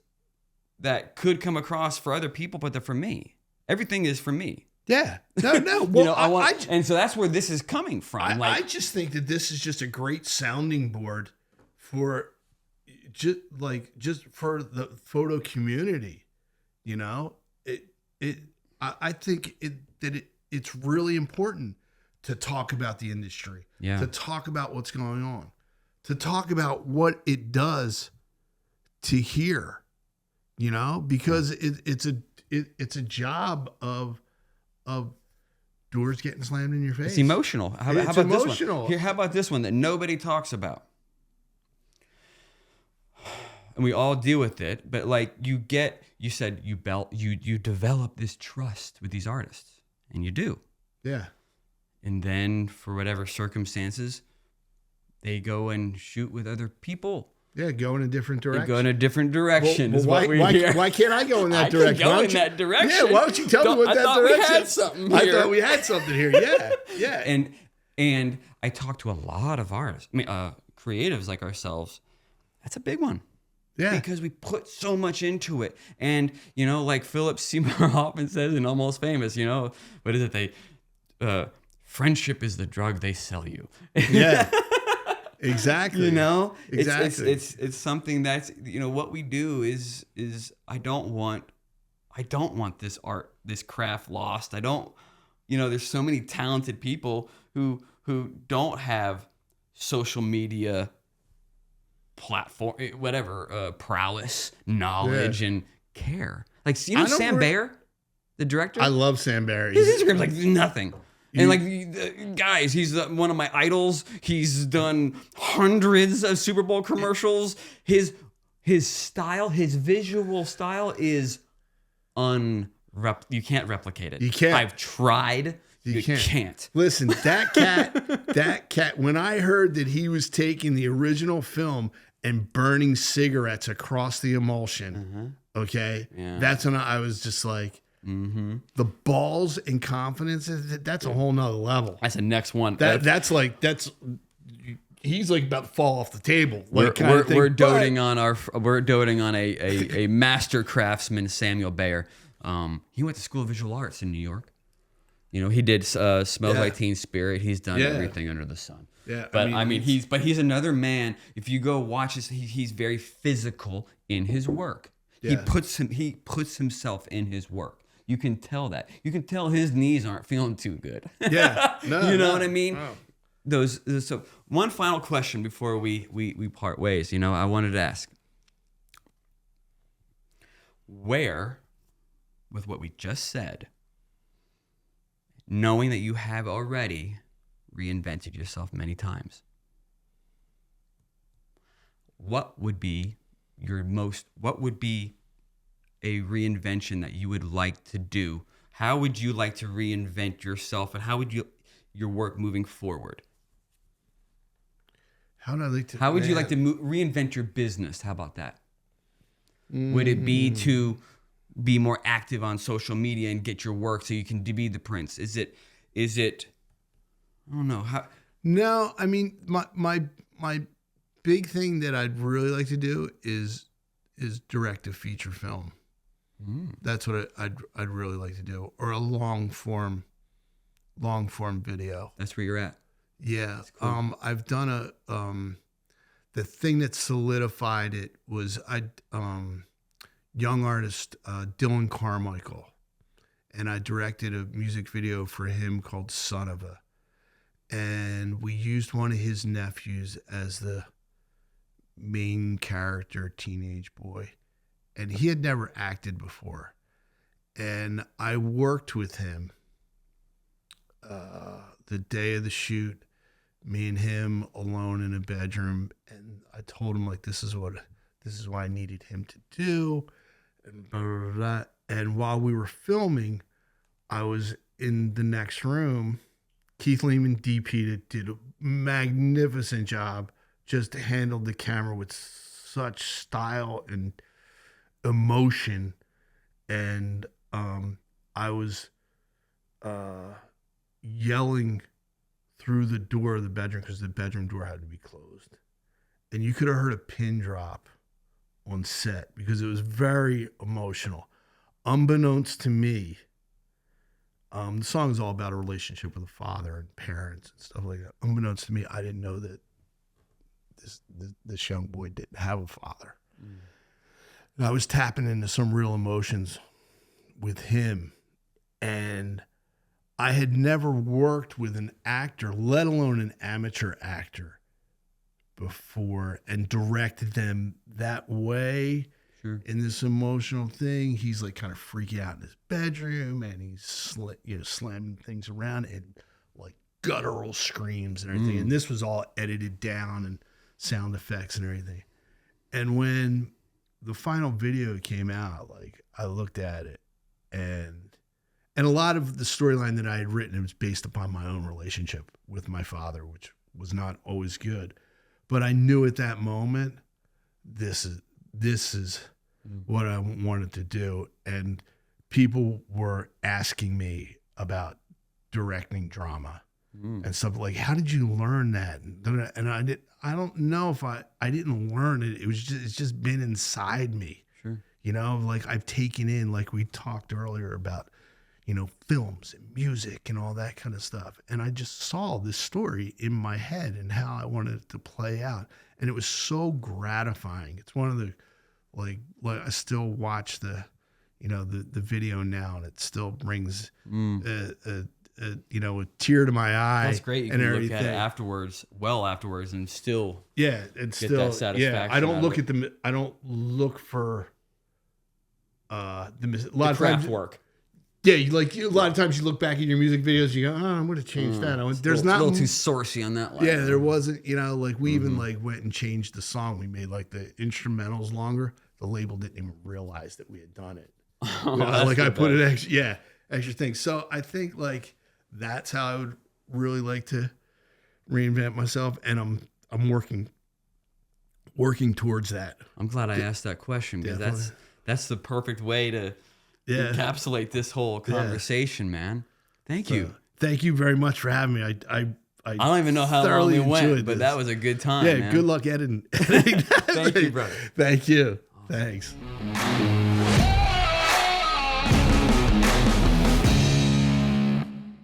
S1: that could come across for other people, but they're for me. Everything is for me.
S2: Yeah. No. Well,
S1: and so that's where this is coming from.
S2: I just think that this is just a great sounding board for just for the photo community. I think it's really important to talk about the industry, to talk about what's going on, to talk about what it does to hear, because it's a job of doors getting slammed in your face.
S1: It's emotional. How about
S2: emotional.
S1: This one? Here, how about this one that nobody talks about? And we all deal with it, but like you said you develop this trust with these artists, and you do.
S2: Yeah.
S1: And then for whatever circumstances, they go and shoot with other people.
S2: Yeah, go in a different direction.
S1: Go in a different direction.
S2: Well, why can't I go in that direction?
S1: I can go in that direction.
S2: Yeah, why don't you tell me what that direction?
S1: We had something here.
S2: I thought we had something here. Yeah, yeah.
S1: And I talk to a lot of artists, creatives like ourselves. That's a big one.
S2: Yeah.
S1: Because we put so much into it. And, like Philip Seymour Hoffman says in Almost Famous, what is it? Friendship is the drug they sell you.
S2: Yeah. Exactly.
S1: Exactly. It's something that's, what we do is I don't want this art, this craft lost. I don't, there's so many talented people who don't have social media platform, whatever, prowess, knowledge, and care. Like, Sam Baer, the director?
S2: I love Sam Baer.
S1: His Instagram's like nothing. And guys, he's one of my idols. He's done hundreds of Super Bowl commercials. His style, his visual style is you can't replicate it.
S2: You can't.
S1: I've tried. You can't.
S2: Listen, that cat, when I heard that he was taking the original film and burning cigarettes across the emulsion, okay? Yeah. That's when I was just like, the balls and confidence, that's a whole nother level.
S1: That's the next one.
S2: He's like about to fall off the table.
S1: We're doting on a master craftsman, Samuel Bayer. He went to School of Visual Arts in New York. He did Smells Like Teen Spirit. He's done everything under the sun.
S2: Yeah,
S1: but he's another man. If you go watch this, he's very physical in his work. Yeah. He puts himself in his work. You can tell that. You can tell his knees aren't feeling too good.
S2: Yeah,
S1: you know what I mean. No. So one final question before we part ways. I wanted to ask, where, with what we just said, knowing that you have already reinvented yourself many times, what would be a reinvention that you would like to do? How would you like to reinvent yourself, and how would your work moving forward? How would you like to reinvent your business? How about that? Would it be to be more active on social media and get your work so you can be the prince? Is it I don't know how.
S2: No, I mean, my big thing that I'd really like to do is direct a feature film. That's what I'd really like to do, or a long form video.
S1: That's where you're at.
S2: Yeah.
S1: Cool.
S2: I've done the thing that solidified it was young artist Dylan Carmichael, and I directed a music video for him called Son of a, and we used one of his nephews as the main character, teenage boy, and he had never acted before, and I worked with him the day of the shoot, me and him alone in a bedroom, and I told him, like, this is what I needed him to do, and blah, blah, blah. And while we were filming, I was in the next room. Keith Lehman DP'd, did a magnificent job, just handled the camera with such style and emotion, and I was yelling through the door of the bedroom because the bedroom door had to be closed, and you could have heard a pin drop on set because it was very emotional. Unbeknownst to me, the song is all about a relationship with a father and parents and stuff like that. Unbeknownst to me, I didn't know that this young boy didn't have a father. And I was tapping into some real emotions with him, and I had never worked with an actor, let alone an amateur actor, before, and directed them that way. Sure. In this emotional thing. He's like kind of freaking out in his bedroom, and he's slamming things around, and like guttural screams and everything. And this was all edited down and sound effects and everything. And when the final video came out, like, I looked at it, and a lot of the storyline that I had written, it was based upon my own relationship with my father, which was not always good. But I knew at that moment this is what I wanted to do. And people were asking me about directing drama and stuff like, how did you learn that? And I don't know if I didn't learn it. It's just been inside me.
S1: Sure.
S2: You know, like I've taken in, like we talked earlier about, you know, films and music and all that kind of stuff. And I just saw this story in my head and how I wanted it to play out. And it was so gratifying. It's one of the, like I still watch the video now, and it still brings a tear to my eye.
S1: That's great. You
S2: and
S1: can
S2: everything.
S1: look at it afterwards, and still
S2: get
S1: still that satisfaction.
S2: Yeah, I don't look at them. I don't look for
S1: the craft work.
S2: Yeah, a lot of times you look back at your music videos, you go, "Oh, I'm going to change that." There's not
S1: a little too saucy on that line.
S2: Yeah, there wasn't. You know, like we even like went and changed the song. We made like the instrumentals longer. The label didn't even realize that we had done it. Like I put it extra things. So I think like that's how I would really like to reinvent myself, and I'm working towards that.
S1: I'm glad I asked that question, because that's the perfect way to encapsulate this whole conversation, man. Thank you.
S2: Thank you very much for having me. I
S1: don't even know how long we went, but that was a good time.
S2: Yeah,
S1: man.
S2: good luck editing.
S1: Thank you, brother.
S2: Thank you. Awesome. Thanks.